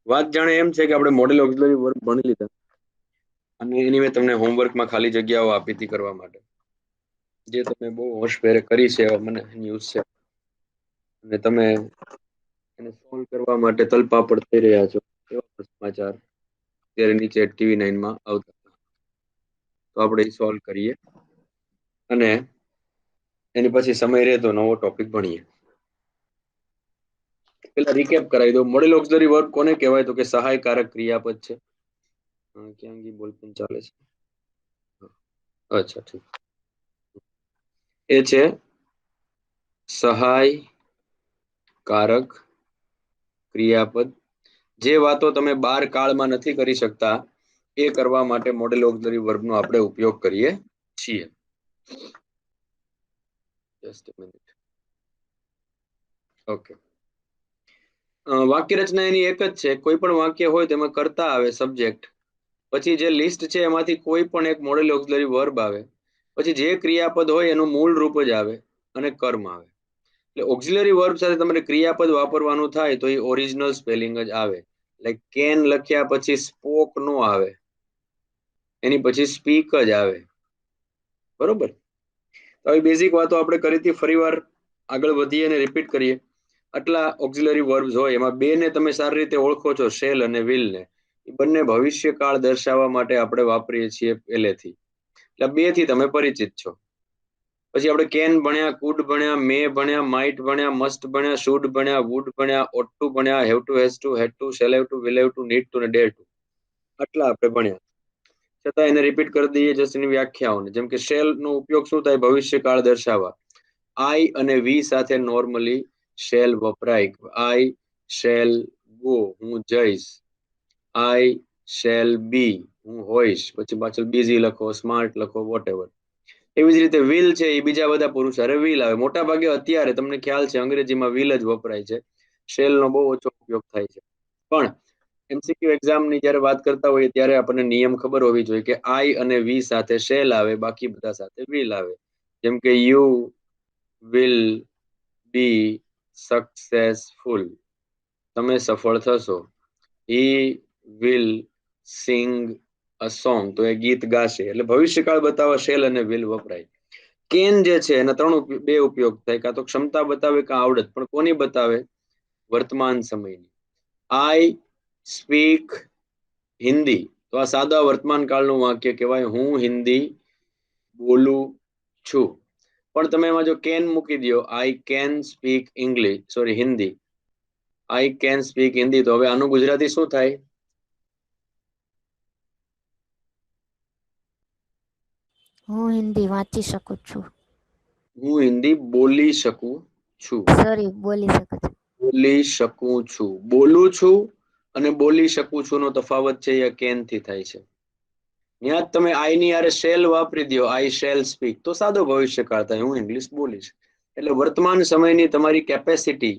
વાત જાણે એમ છે કે આપણે મોડેલ ઓક્ઝિલરી વર્બ ભણી લીધા અને એની મેં તમને હોમવર્કમાં ખાલી જગ્યાઓ આપી હતી કરવા માટે, જે તમે બહુ હોશભેરે કરી છે એવા મને ન્યૂઝ છે, અને તમે એને સોલ્વ કરવા માટે તલપાપડ થઈ રહ્યા છો એવા સમાચાર ત્યારે નીચે TV9 માં આવતા. તો આપણે એ સોલ્વ કરીએ અને એની પછી સમય રહે તો નવો ટોપિક ભણીએ. પેલા રિકેપ કરાવી દો. મોડેલ ઓક્ઝિલરી વર્બ કોને કહેવાય? તો કે સહાયકારક ક્રિયાપદ છે. ક્યાં ગઈ બોલપેન ચાલે છે? અચ્છા ઠીક. એ છે સહાયકારક ક્રિયાપદ. જે વાતો તમે 12 કાળમાં નથી કરી શકતા એ કરવા માટે મોડેલ ઓક્ઝિલરી વર્બનો આપણે ઉપયોગ કરીએ છીએ. Just a minute. ઓકે. વાક્ય રચના એની એક જ છે. કોઈ પણ વાક્ય હોય તેમાં કર્તા આવે સબ્જેક્ટ, પછી જે લિસ્ટ છે એમાંથી કોઈ પણ એક મોડેલ ઓક્ઝિલરી વર્બ આવે, પછી જે ક્રિયાપદ હોય એનું મૂળ રૂપ જ આવે અને કર્મ આવે. એટલે ઓક્ઝિલરી વર્બ સાથે તમારે ક્રિયાપદ વાપરવાનું થાય તો એ ઓરિજિનલ સ્પેલિંગ જ આવે. લાઈક કેન લખ્યા પછી સ્પોક નો આવે, એની પછી સ્પીક જ આવે. બરોબર? તો આવી બેઝિક વાતો આપણે કરી હતી. ફરીવાર આગળ વધીએ અને રિપીટ કરીએ. આટલા ઓક્ઝિલરી વર્બ્સ હોય એમાં બે ને તમે સારી રીતે ઓળખો છો, શેલ અને વિલ ને. એ બંને ભવિષ્યકાળ દર્શાવવા માટે આપણે વાપરીએ છીએ પહેલેથી. એટલે બે થી તમે પરિચિત છો. પછી આપણે કેન ભણ્યા, કુડ ભણ્યા, મે ભણ્યા, માઇટ ભણ્યા, મસ્ટ ભણ્યા, શુડ ભણ્યા, વુડ ભણ્યા, ઓટ ટુ ભણ્યા, have to, has to, had to, shall have to, will have to, need to ને ડેર ટુ. આટલા આપણે ભણ્યા. છતાં એને રિપીટ કરી દઈએ જસ્ટ એની વ્યાખ્યાઓને. જેમ કે શેલ નો ઉપયોગ શું થાય? ભવિષ્યકાળ દર્શાવવા. આઈ અને વી સાથે નોર્મલી શેલ વપરાય. આઈ શેલ ગો, હું જઈશ. આઈ શેલ બી, હું હોઈશ. પછી પાછળ બીઝી લખો, સ્માર્ટ લખો, વોટ એવર. એવી જ રીતે વિલ છે એ બીજા બધા પુરુષ અરે વિલ આવે. મોટા ભાગે અત્યારે તમને ખ્યાલ છે અંગ્રેજીમાં વિલ જ વપરાય છે, શેલ નો બહુ ઓછો ઉપયોગ થાય છે. પણ MCQ એક્ઝામની જ્યારે વાત કરતા હોઈએ ત્યારે આપણને નિયમ ખબર હોવી જોઈએ કે આઈ અને વી સાથે શેલ આવે, બાકી બધા સાથે વિલ આવે. જેમ કે યુ વિલ બી સક્સેસફુલ, તમે સફળ થશો. He will sing a song, તો એ ગીત ગાશે. એટલે ભવિષ્યકાળ બતાવવા શેલ અને વિલ વપરાય. કેન જે છે એના બે ઉપયોગ થાય. કાં તો ક્ષમતા બતાવે કાં આવડત. પણ કોની બતાવે? વર્તમાન સમયની. આઈ સ્પીક હિન્દી, તો આ સાદા વર્તમાન કાળનું વાક્ય કહેવાય. હું હિન્દી બોલું છું. પણ તમે એમાં જો કેન મૂકી દો, I can speak English, sorry Hindi, I can speak Hindi, તો હવે આનું ગુજરાતી શું થાય? હું હિન્દી વાંચી શકું છું. હું હિન્દી બોલી શકું છું. સોરી, બોલી શકું છું. બોલી શકું છું. બોલું છું અને બોલી શકું છું નો તફાવત છે એ કેન થી થાય છે. ત્યાં તમે આઈ ની યારે શેલ વાપરી દો, આઈ શેલ સ્પીક, તો સાદો ભવિષ્યકાળ થાય. હું ઇંગ્લિશ બોલીશ. એટલે વર્તમાન સમયની તમારી કેપેસિટી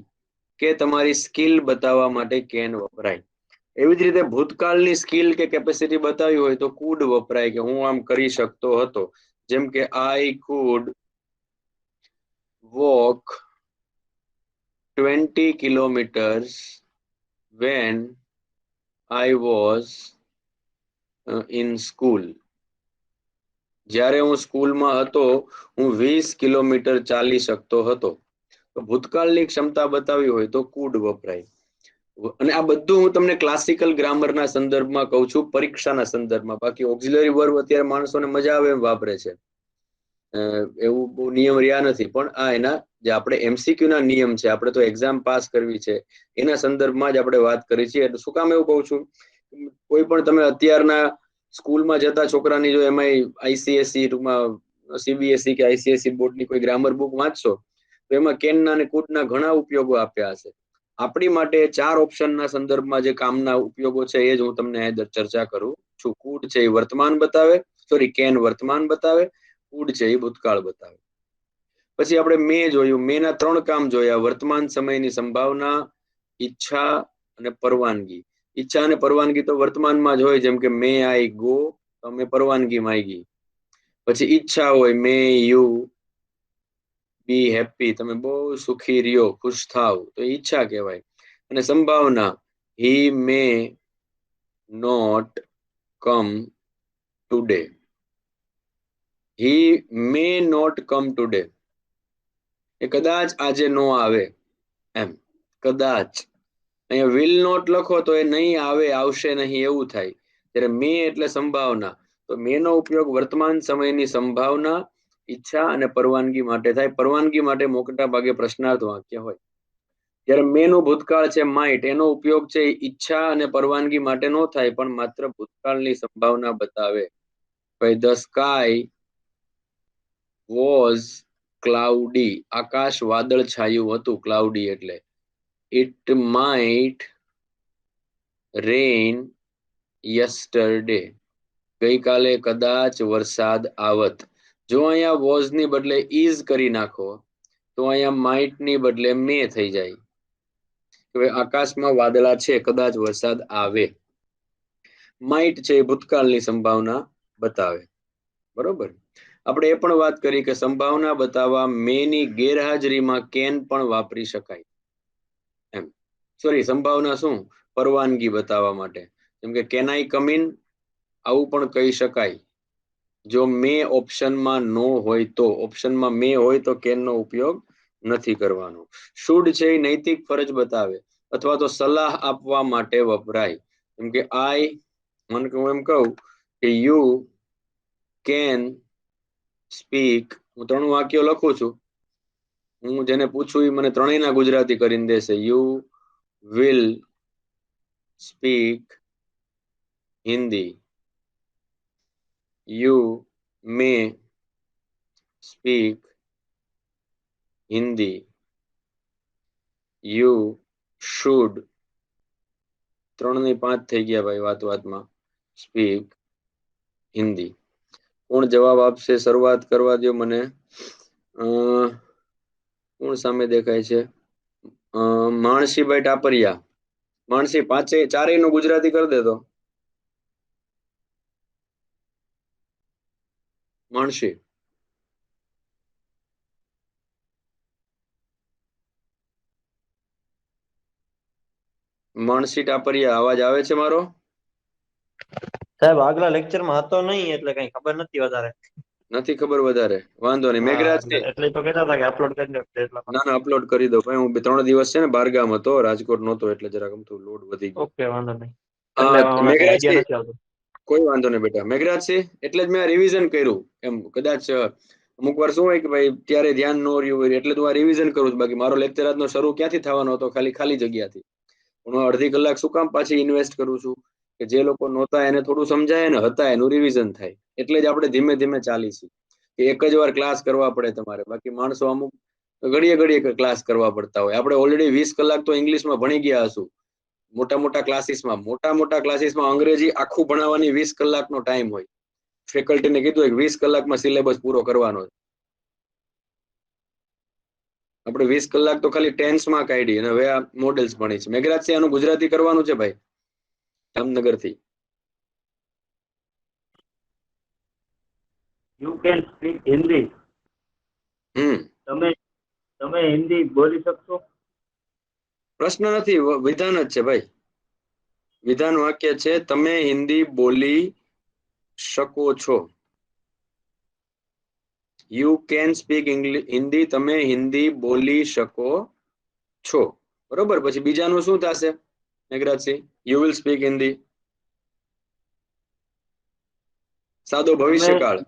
કે તમારી સ્કિલ બતાવવા માટે કેન વપરાય. એવી જ રીતે ભૂતકાળની સ્કિલ કે કેપેસિટી બતાવી હોય તો કુડ વપરાય, કે હું આમ કરી શકતો હતો. જેમ કે I could walk 20 kilometers when I was in school. જ્યારે હું સ્કૂલમાં હતો હું 20 કિલોમીટર ચાલી શકતો હતો. તો ભૂતકાળની ક્ષમતા બતાવી હોય તો કુડ વપરાય. અને આ બધું હું તમને ક્લાસિકલ ગ્રામરના સંદર્ભમાં કહું છું, પરીક્ષાના સંદર્ભમાં. બાકી ઓક્ઝિલરી વર્બ અત્યારે માણસોને મજા આવે એમ વાપરે છે, એવું બહુ નિયમ રહ્યા નથી. પણ આ એના જે આપણે MCQ ના નિયમ છે, આપણે તો એક્ઝામ પાસ કરવી છે, એના સંદર્ભમાં જ આપણે વાત કરી છીએ. એટલે શું કામ એવું કહું છું? કોઈ પણ તમે અત્યારના સ્કૂલમાં જતા છોકરાની જો એમાં ICSE ટૂંકમાં CBSE કે ICSE બોર્ડની કોઈ ગ્રામર બુક વાંચશો તો એમાં કેનના અને કુડના ઘણા ઉપયોગો આપ્યા હશે. આપણી માટે 4 ઓપ્શનના સંદર્ભમાં જે કામના ઉપયોગો છે એ જ હું તમને ચર્ચા કરું છું. કુડ છે એ વર્તમાન બતાવે, સોરી કેન વર્તમાન બતાવે, કુડ છે એ ભૂતકાળ બતાવે. પછી આપણે મે જોયું. મેના 3 કામ જોયા: વર્તમાન સમયની સંભાવના, ઈચ્છા અને પરવાનગી. ઈચ્છા અને પરવાનગી તો વર્તમાનમાં જ હોય. જેમ કે મે આઈ ગો, તો અમે પરવાનગી માંગી. પછી ઈચ્છા હોય, મે યુ બી હેપી, તમે બહુ સુખી રહ્યો, ખુશ થાવ, તો ઈચ્છા કહેવાય. અને સંભાવના, he may not come today. he may not come today. એ કદાચ આજે નો આવે એમ. કદાચ અહીંયા will not લખો તો એ નહીં આવે, આવશે નહીં એવું થાય. ત્યારે મે એટલે સંભાવના, તો મે નો ઉપયોગ વર્તમાન સમયની સંભાવના, ઈચ્છા અને પરવાનગી માટે થાય. પરવાનગી માટે મોટા ભાગે પ્રશ્નાર્થ વાક્ય હોય. જ્યારે મે નું ભૂતકાળ છે માઇટ, એનો ઉપયોગ છે ઈચ્છા અને પરવાનગી માટે નો થાય, પણ માત્ર ભૂતકાળની સંભાવના બતાવે. ભાઈ ધ સ્કાય વોઝ ક્લાઉડી, આકાશ વાદળ છાયું હતું. ક્લાઉડી એટલે it might rain yesterday, ગઈકાલે કદાચ વરસાદ આવત. જો અહીંયા વોઝ ની બદલે is કરી નાખો તો અહીંયા might ની બદલે may થઈ જાય. હવે આકાશમાં વાદળા છે, કદાચ વરસાદ આવે. might છે એ ભૂતકાળની સંભાવના બતાવે. બરોબર. આપણે એ પણ વાત કરી કે સંભાવના બતાવવા મે ની ગેરહાજરીમાં કેન પણ વાપરી શકાય એમ. સોરી, સંભાવના શું, પરવાનગી બતાવવા માટે. જેમ કે કેન આઈ કમ ઇન, આવું પણ કહી શકાય. જો મે ઓપ્શનમાં નો હોય તો. ઓપ્શનમાં મે હોય તો કેન નો ઉપયોગ નથી કરવાનો. શુડ છે એ નૈતિક ફરજ બતાવે અથવા તો સલાહ આપવા માટે વપરાય. જેમ કે હું એમ કહું કે યુ કેન સ્પીક, હું 3 વાક્યો લખું છું, હું જેને પૂછું એ મને ત્રણેયના ગુજરાતી કરીને દેશે. You will speak Hindi, you may speak Hindi, you should, 3 ની 5 થઈ ગયા ભાઈ વાતમાં, સ્પીક હિન્દી. કોણ જવાબ આપશે? શરૂઆત કરવા દો મને. કોણ સામે દેખાય છે? માણસીભાઈ ટાપરિયા. માણસી ચારેય નું ગુજરાતી કરી દેતો. માણસી ટાપરિયા, અવાજ આવે છે મારો? સાહેબ આગલા લેક્ચરમાં હતો નહીં એટલે કઈ ખબર નથી વધારે. નથી ખબર વધારે, વાંધો નહીં. મેઘરાજ એટલે તો કહેતા હતા કે અપલોડ કરી દો એટલા. ના અપલોડ કરી દો ભાઈ. હું 3 દિવસ છે ને બારગામ હતો, રાજકોટ નહોતો, એટલે જરાક અમથું લોડ વધી ગયો. ઓકે, વાંધો નહીં. મેઘરાજ કોઈ વાંધો નહીં બેટા. મેઘરાજ છે એટલે જ મેં રિવિઝન કર્યું એમ. કદાચ અમુક વાર શું હોય કે ભાઈ ત્યારે ધ્યાન ન રહ્યું હોય એટલે તું આ રિવિઝન કરું છું. બાકી મારો લેક્ચર આજનો શરૂ ક્યાંથી થવાનો હતો? ખાલી જગ્યાથી. હું અડધી કલાક શું કામ પાછી ઇન્વેસ્ટ કરું છું કે જે લોકો નહોતા એને થોડું સમજાય ને હતા એનું રિવિઝન થાય. એટલે જ આપણે ધીમે ધીમે ચાલીશું. કે એક જ વાર ક્લાસ કરવા પડે તમારે. બાકી માણસો અમુક ઘડીએ ક્લાસ કરવા પડતા હોય. આપણે ઓલરેડી 20 કલાક તો ઇંગ્લિશમાં ભણી ગયા હશું મોટા ક્લાસીસમાં. અંગ્રેજી આખું ભણાવવાની 20 કલાકનો ટાઈમ હોય. ફેકલ્ટીને કીધું હોય 20 કલાકમાં સિલેબસ પૂરો કરવાનો છે. આપણે 20 કલાક તો ખાલી ટેન્સમાં કાઢી અને હવે આ મોડેલ્સ ભણી છે. મેઘરાજ છે આનું ગુજરાતી કરવાનું છે ભાઈ, જામનગર થી. You can speak Hindi. તમે હિન્દી બોલી શકશો? પ્રશ્ન નથી, વિધાન જ છે ભાઈ. વિધાન વાક્ય છે, તમે હિન્દી બોલી શકો છો. યુ કેન સ્પીક હિન્દી, તમે હિન્દી બોલી શકો છો. બરોબર. પછી બીજાનું શું થશે Meghrajsinh? You will speak Hindi. સાદો ભવિષ્યકાળ.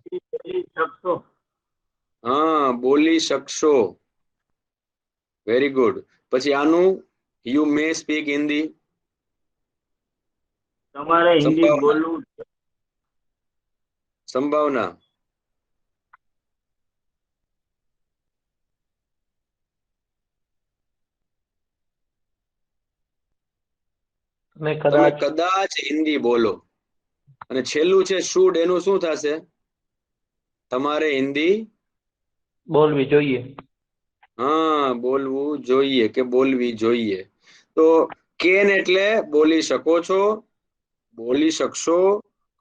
હા, બોલી શકશો. Very good. પછી આનું યુ મે સ્પીક હિન્દી. તમારે હિન્દી બોલવું. સંભાવના. તમે કદાચ હિન્દી બોલો. અને છેલ્લું છે શુડ, એનું શું થશે? તમારે હિન્દી બોલવી જોઈએ. હા, બોલવું જોઈએ કે બોલવી જોઈએ. તો કેન એટલે બોલી શકો છો, બોલી શકશો,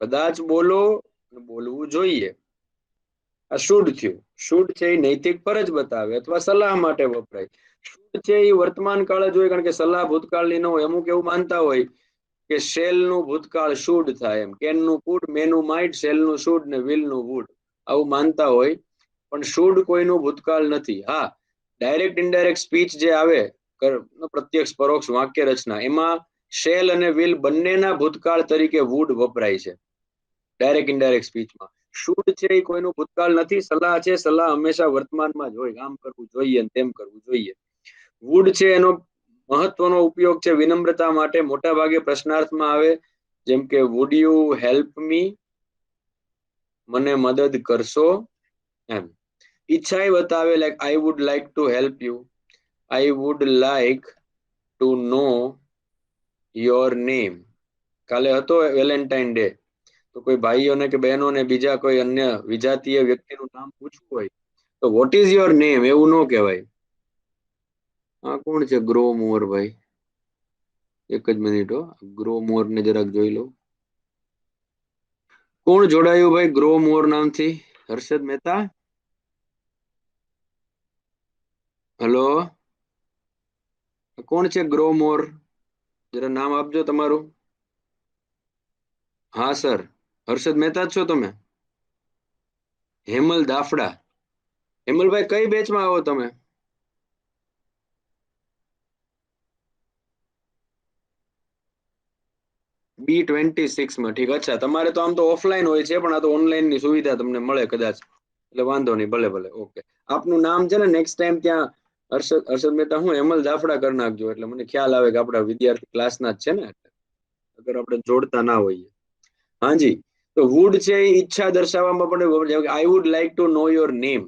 કદાચ બોલો, બોલવું જોઈએ. આ શુડ થયું. શુડ છે એ નૈતિક ફરજ બતાવે અથવા સલાહ માટે વપરાય. શુડ છે એ વર્તમાન કાળ જ હોય, કારણ કે સલાહ ભૂતકાળની ન હોય. અમુક એવું માનતા હોય કે શેલ નું ભૂતકાળ શુડ થાય, એમ કેન નું કુડ, મે નું માઇટ, શેલ નું શુડ ને વિલ નું વુડ, આવું માનતા હોય. પણ શુડ કોઈનું ભૂતકાળ નથી. હા, ડાયરેક્ટ ઇનડાયરેક્ટ સ્પીચ જે આવે, પ્રત્યક્ષ પરોક્ષ વાક્ય રચના, એમાં શેલ અને વિલ બંનેના ભૂતકાળ તરીકે વુડ વપરાય છે ડાયરેક્ટ ઇનડાયરેક્ટ સ્પીચમાં. શુડ છે એ કોઈનું ભૂતકાળ નથી. સલાહ છે, સલાહ હંમેશા વર્તમાનમાં જ હોય. આમ કરવું જોઈએ ને તેમ કરવું જોઈએ. વુડ છે એનો મહત્વનો ઉપયોગ છે વિનમ્રતા માટે. મોટા ભાગે પ્રશ્નાર્થમાં આવે, જેમ કે વુડ યુ હેલ્પ મી, મને મદદ કરશો, એમ. ઈચ્છા એ બતાવે, like I would like to help you, I would like to know your name. કાલે હતો વેલેન્ટાઇન ડે, તો કોઈ ભાઈઓને કે બહેનોને બીજા કોઈ અન્ય વિજાતીય વ્યક્તિનું નામ પૂછવું હોય તો વોટ ઇઝ યોર નેમ એવું ન કહેવાય. આ કોણ છે ગ્રો મોર ભાઈ? એક જ મિનિટ હો, ગ્રો મોર ને જરાક જોઈ લો. કોણ જોડાયું ભાઈ ગ્રો મોર નામથી? હર્ષદ મહેતા, હેલો, કોણ છે ગ્રો મોર? જરા નામ આપજો તમારું. હા સર, હર્ષદ મહેતા જ છો તમે? હેમલ દાફડા. હેમલભાઈ કઈ બેચમાં આવો તમે? B26 માં. ઠીક. અચ્છા, તમારે તો આમ તો ઓફલાઈન હોય છે, પણ આ તો ઓનલાઈન ની સુવિધા તમને મળે કદાચ, એટલે વાંધો નહીં. ભલે ભલે, ઓકે. આપનું નામ છે ને નેક્સ્ટ ટાઈમ ત્યાં હર્ષદ મહેતા હું હેમલ દાફડા કરી નાખજો, એટલે મને ખ્યાલ આવે કે આપણા વિદ્યાર્થી ક્લાસના જ છે ને, અગર આપણે જોડતા ના હોઈએ. હાજી, તો વુડ છે એ ઈચ્છા દર્શાવવામાં પણ, I would like to know your name,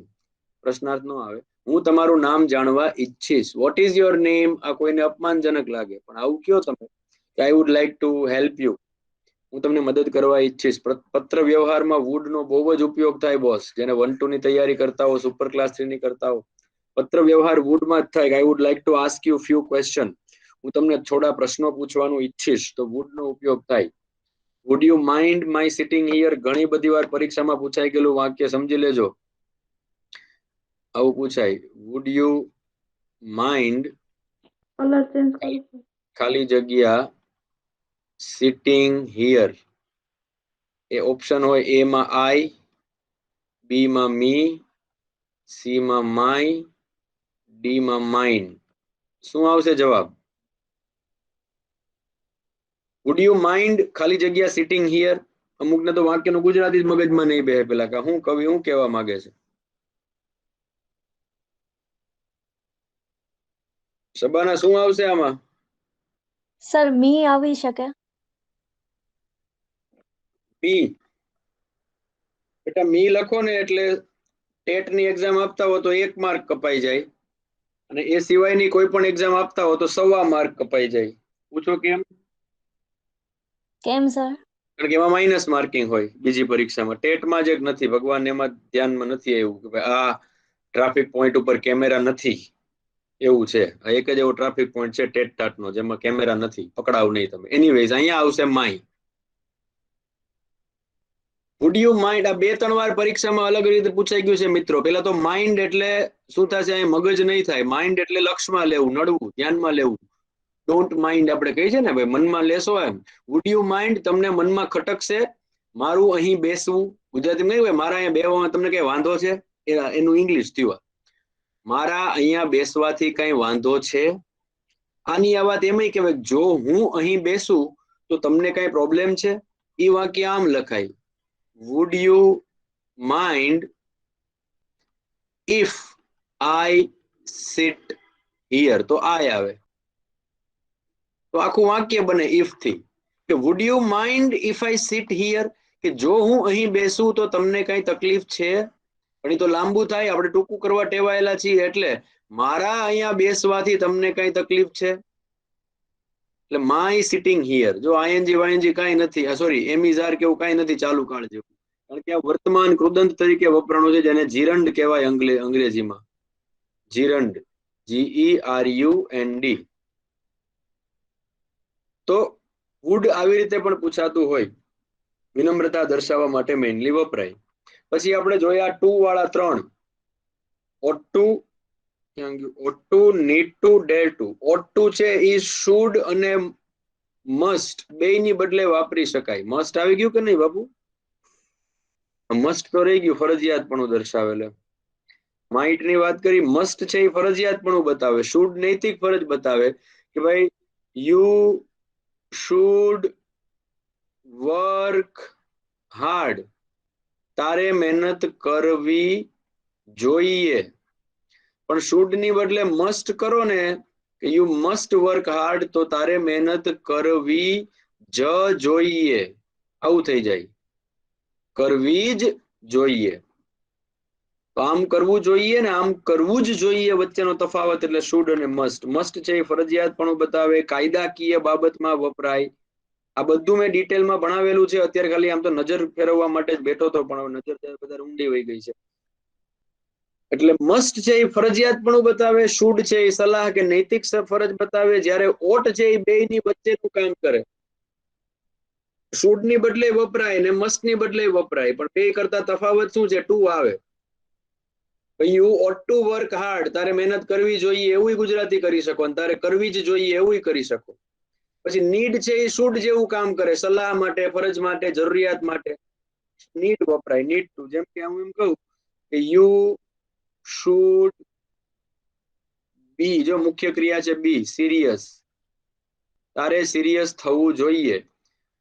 પ્રશ્નાર્થ નો આવે. હું તમારું નામ જાણવા ઈચ્છીશ. What is your name? આ કોઈને અપમાનજનક લાગે, પણ આવું કયો તમે કે I would like to help you, હું તમને મદદ કરવા ઈચ્છીશ. પત્ર વ્યવહારમાં વુડ નો બહુ જ ઉપયોગ થાય બોસ. જેને 1-2 ની તૈયારી કરતા હો, સુપર ક્લાસ 3 ની કરતા હો, પત્ર વ્યવહાર વુડમાં જ થાય. I would like to ask you few question, હું તમને થોડા પ્રશ્નો પૂછવાનું ઈચ્છીશ, તો વુડ નો ઉપયોગ થાય. Wood you mind my sitting here, ઘણી બધી વાર પરીક્ષામાં પૂછાઈ ગયેલું વાક્ય, સમજી લેજો. આવું પૂછાય, વુડ યુ માઇન્ડ ખાલી જગ્યા સિટિંગ હિયર. એ ઓપ્શન હોય, એ માં આઈ, બી માં મી, સી માં માય, ડી માં માઇન. શું આવશે જવાબ? વુડ યુ માઇન્ડ ખાલી જગ્યા સિટિંગ હિયર. અમુકને તો વાક્યનું ગુજરાતી જ મગજમાં નહીં બેહે. પેલા કે હું કવિ હું કહેવા માંગે છે. શબાના શું આવશે આમાં? સર મી આવી શકે. મી. બેટા મી લખો ને એટલે ટેટ ની એક્ઝામ આપતા હો તો 1 માર્ક કપાઈ જાય, અને એ સિવાયની કોઈ પણ એક્ઝામ આપતા હો તો 1.25 માર્ક કપાઈ જાય. પૂછો કેમ? કેમ સર? કારણ કે એમાં માઇનસ માર્કિંગ હોય બીજી પરીક્ષામાં. ટેટમાં જ નથી. ભગવાન એમાં ધ્યાનમાં નથી આવ્યું કે ભાઈ આ ટ્રાફિક પોઈન્ટ ઉપર કેમેરા નથી, એવું છે. એક જ એવો ટ્રાફિક પોઈન્ટ છે ટેટ ટાટનો જેમાં કેમેરા નથી, પકડાવ નહીં તમે. એનીવેઝ અહીંયા આવશે માય. વુડ યુ માઇન્ડ, આ 2-3 વાર પરીક્ષામાં અલગ રીતે પૂછાઈ ગયું છે મિત્રો. પેલા તો માઇન્ડ એટલે શું થશે? અહીં મગજ નહીં થાય. માઇન્ડ એટલે લક્ષમાં લેવું, નડવું, ધ્યાનમાં લેવું. ડોન્ટ માઇન્ડ આપણે કહી છે ને ભાઈ, મનમાં લેશો એમ. વુડ યુ માઇન્ડ, તમને મનમાં ખટકશે મારું અહીં બેસવું. ગુજરાતીમાં નહીં હોય મારા અહીંયા બેસવામાં તમને કઈ વાંધો છે, એનું ઇંગ્લિશ થયું મારા અહીંયા બેસવાથી કઈ વાંધો છે. આની આ વાત એમ કહેવાય, જો હું અહીં બેસું તો તમને કઈ પ્રોબ્લેમ છે. એ વાક્ય આમ લખાય, would you mind if I sit here, તો આઈ આવે તો આખું વાક્ય બને ઇફ થી, કે would you mind if I sit here, કે જો હું અહીં બેસું તો તમને કઈ તકલીફ છે. પણ એ તો લાંબુ થાય, આપણે ટૂંકું કરવા ટેવાયેલા છીએ. એટલે મારા અહીંયા બેસવાથી તમને કઈ તકલીફ છે, એટલે માય સિટિંગ હિયર. જો આઈએનજી વાયએનજી કઈ નથી, સોરી એમિઝાર કેવું કઈ નથી ચાલુ કાળ જેવું, કારણ કે આ વર્તમાન કૃદંત તરીકે વપરાણું છે, જેને જીરંડ કહેવાય અંગ્રેજીમાં. જીરંડ, GERUND. તો વુડ આવી રીતે પણ પૂછાતું હોય, વિનમ્રતા દર્શાવવા માટે મેઇનલી વપરાય. પછી આપણે જોયા ટુ વાળા 3 ought to ought to, need to, dare to. ought to છે એ should અને must બેયની બદલે વાપરી શકાય. મસ્ટ આવી ગયું કે નહીં બાપુ? મસ્ટ તો રહી ગયું, ફરજિયાતપણું દર્શાવેલ. માઇટ ની વાત કરી, મસ્ટ છે એ ફરજિયાતપણું બતાવે, શુડ નૈતિક ફરજ બતાવે કે ભાઈ યુ શુડ વર્ક હાર્ડ, તારે મહેનત કરવી જોઈએ. પણ શુડ ની બદલે મસ્ટ કરો ને, યુ મસ્ટ વર્ક હાર્ડ, તો તારે મહેનત કરવી જ જોઈએ, આવું થઈ જાય. કરવી જ જોઈએ. તો આમ કરવું જોઈએ ને આમ કરવું જ જોઈએ વચ્ચેનો તફાવત એટલે શુડ અને મસ્ટ. મસ્ટ છે એ ફરજિયાતપણું બતાવે, કાયદાકીય બાબતમાં વપરાય. આ બધું મેં ડિટેલમાં ભણાવેલું છે. અત્યારે ખાલી આમ તો નજર ફેરવવા માટે જ બેઠો હતો, પણ નજર બધા ઊંડી વહી ગઈ છે. એટલે મસ્ટ છે એ ફરજિયાતપણું બતાવે, શુડ છે એ સલાહ કે નૈતિક ફરજ બતાવે, જ્યારે ઓટ છે એ બેયની વચ્ચેનું કામ કરે. શુડ ની બદલે વપરાય ને મસ્ટ ની બદલે વપરાય, પણ બે કરતા તફાવત શું છે? ટુ આવે. You oat to work hard, તારે મહેનત કરવી જોઈએ એવું ગુજરાતી કરી શકો, અને તારે કરવી જ જોઈએ એવું કરી શકો. પછી નીડ છે એ શુડ જેવું કામ કરે, સલાહ માટે, ફરજ માટે, જરૂરિયાત માટે નીડ વપરાય, નીડ ટુ. જેમ કે હું એમ કહું કે યુ શુડ બી, જો મુખ્ય ક્રિયા છે બી, સિરિયસ, તારે સિરિયસ થવું જોઈએ.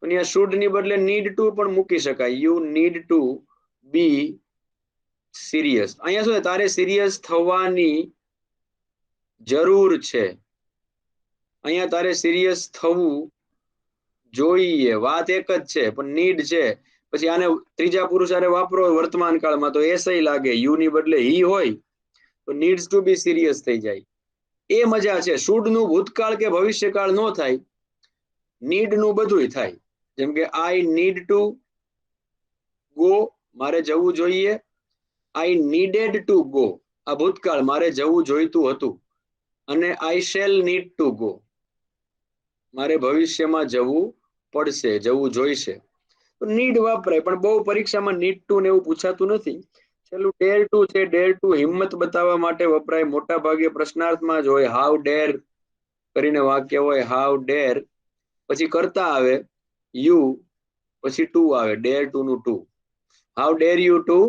પણ અહીંયા શુડ ની બદલે નીડ ટુ પણ મૂકી શકાય, you need to be serious. અહીંયા શું છે? તારે સિરિયસ થવાની જરૂર છે. અહીંયા તારે સિરિયસ થવું જોઈએ, વાત એક જ છે, પણ નીડ છે. પછી આને ત્રીજા પુરુષ હારે વાપરો વર્તમાન કાળમાં તો એસય લાગે, યુ ની બદલે હી હોય તો નીડ્સ ટુ બી સિરિયસ થઈ જાય. એ મજા છે. શુડ નું ભૂતકાળ કે ભવિષ્યકાળ નો થાય, નીડ નું બધુંય થાય. જેમ કે આઈ નીડ ટુ ગો, મારે જવું જોઈએ. આઈ નીડેડ ટુ ગો, આ ભૂતકાળ, મારે જવું જોઈતું હતું. અને આઈ શેલ નીડ ટુ ગો, મારે ભવિષ્યમાં જવું પડશે, જવું જોઈશે. તો નીડ વાપરાય, પણ બહુ પરીક્ષામાં નીડ ટુ ને એવું પૂછાતું નથી. છેલ્લું ડેર ટુ છે. ડેર ટુ હિંમત બતાવવા માટે વપરાય, મોટા ભાગે પ્રશ્નાર્થમાં જ હોય. હાઉ ડેર કરીને વાક્ય હોય, હાઉ ડેર, પછી કરતા આવે યુ, પછી ટુ આવે, ડેર ટુ નું to. How dare you to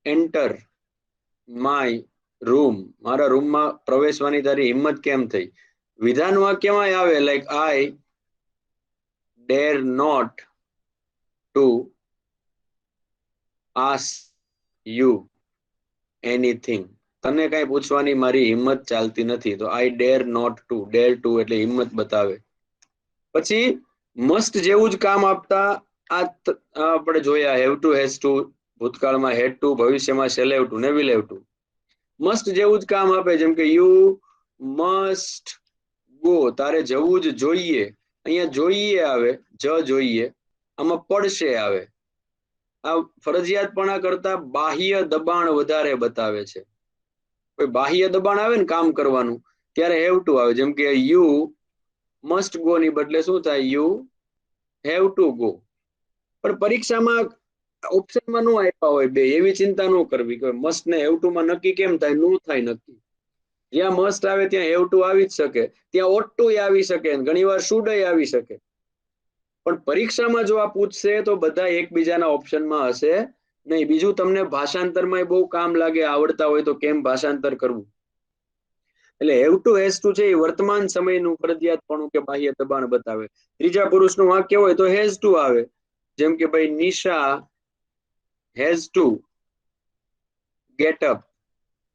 enter my room, મારા રૂમમાં પ્રવેશવાની તારી હિંમત કેમ થઈ. વિધાન વાક્યમાં આવે, like I dare not to ask you anything, તને કઈ પૂછવાની મારી હિંમત ચાલતી નથી. તો I dare not to, dare to એટલે હિંમત બતાવે. પછી મસ્ટ જેવું જ કામ આપતા આ આપણે જોયા, હેવ ટુ, હેઝ ટુ, ભૂતકાળમાં હેડ ટુ, ભવિષ્યમાં શેલ હેવ ટુ ને વિલ હેવ ટુ. મસ્ટ જેવું જ કામ આપે, જેમ કે યુ મસ્ટ ગો, તારે જવું જ જોઈએ. અહીંયા જોઈએ આવે, જ જોઈએ, આમાં પડશે આવે. આ ફરજિયાતપણા કરતા બાહ્ય દબાણ વધારે બતાવે છે. કોઈ બાહ્ય દબાણ આવે ને કામ કરવાનું, ત્યારે હેવ ટુ આવે. જેમ કે યુ મસ્ટ ગો ની બદલે શું થાય? You have to go. પણ પરીક્ષામાં ઓપ્શનમાં નો આપ્યા હોય બે, એવી ચિંતા ન કરવી કે મસ્ટ ને હેવ ટુ માં નક્કી કેમ થાય, નો થાય નક્કી. જ્યાં મસ્ટ આવે ત્યાં હેવ ટુ આવી જ શકે, ત્યાં ઓટ ટુ આવી શકે, ઘણી વાર શુડ આવી શકે. પણ પરીક્ષામાં જો આ પૂછશે તો બધા એકબીજાના ઓપ્શનમાં હશે નહીં. બીજું તમને ભાષાંતરમાં બહુ કામ લાગે, આવડતા હોય તો કેમ ભાષાંતર કરવું. એટલે હેવ ટુ, હેઝ ટુ છે એ વર્તમાન સમયનું ફરજિયાતપણું કે બાહ્ય દબાણ બતાવે. ત્રીજા પુરુષનું વાક્ય હોય તો હેઝ ટુ આવે. જેમ કે ભાઈ Nisha has to get up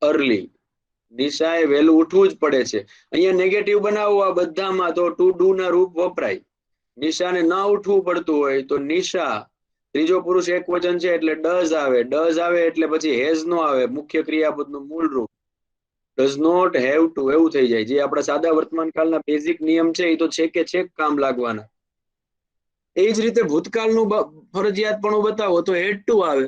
early, નિશાએ વહેલું ઉઠવું જ પડે છે. અહીંયા નેગેટિવ બનાવવું આ બધામાં તો ટુ ડુ ના રૂપ વપરાય. નિશાને ના ઉઠવું પડતું હોય તો નિશા, ત્રીજો પુરુષ એક વચન છે એટલે ડઝ આવે. ડઝ આવે એટલે પછી હેઝ નો આવે, મુખ્ય ક્રિયાપદનું મૂળ રૂપ. ડઝ નોટ હેવ ટુ એવું થઈ જાય. જે આપણા સાદા વર્તમાન કાળના બેઝિક નિયમ છે એ તો છે કે છેક કામ લાગવાના. એ જ રીતે ભૂતકાળનું ફરજિયાતપણું બતાવો તો હેડ ટુ આવે,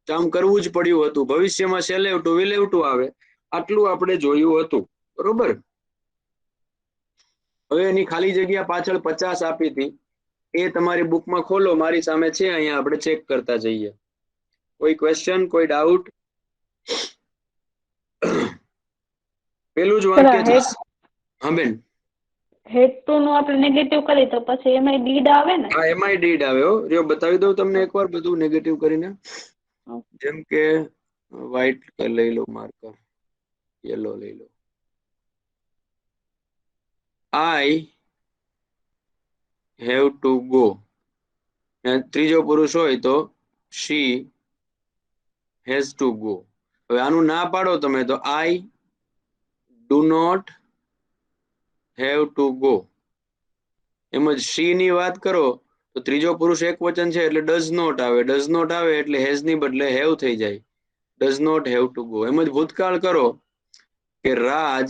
કામ કરવું જ પડ્યું હતું. ભવિષ્યમાં shall have to, will have to આવે. આટલું આપણે જોયું હતું, બરોબર. હવે એની ખાલી જગ્યા પાછળ 50 આપી હતી, એ તમારી બુકમાં ખોલો, મારી સામે છે અહીંયા, આપણે ચેક કરતા જઈએ. કોઈ ક્વેશ્ચન, કોઈ ડાઉટ? પેલું જ વાક્ય છે. હા બેન, હેતુ નું આપણે નેગેટિવ કરીએ તો પછી એમાં ડીડ આવે ને? હા એમાંય ડીડ આવે હો. જો બતાવી દઉં તમને એકવાર બધું નેગેટિવ કરીને. જેમ કે વ્હાઈટ લઈ લો માર્કર, યલો લઈ લો. I have to go. ત્રીજો પુરુષ હોય તો શી હેઝ ટુ ગો. હવે આનું ના પાડો તમે તો I do not have to go. એમ જ શી ની વાત કરો તો ત્રીજો પુરુષ એક વચન છે એટલે ડઝ નોટ આવે. ડઝ નોટ આવે એટલે હેઝ ની બદલે હેવ થઈ જાય. Does not have to go. એમ જ ભૂતકાળ કરો કે રાજ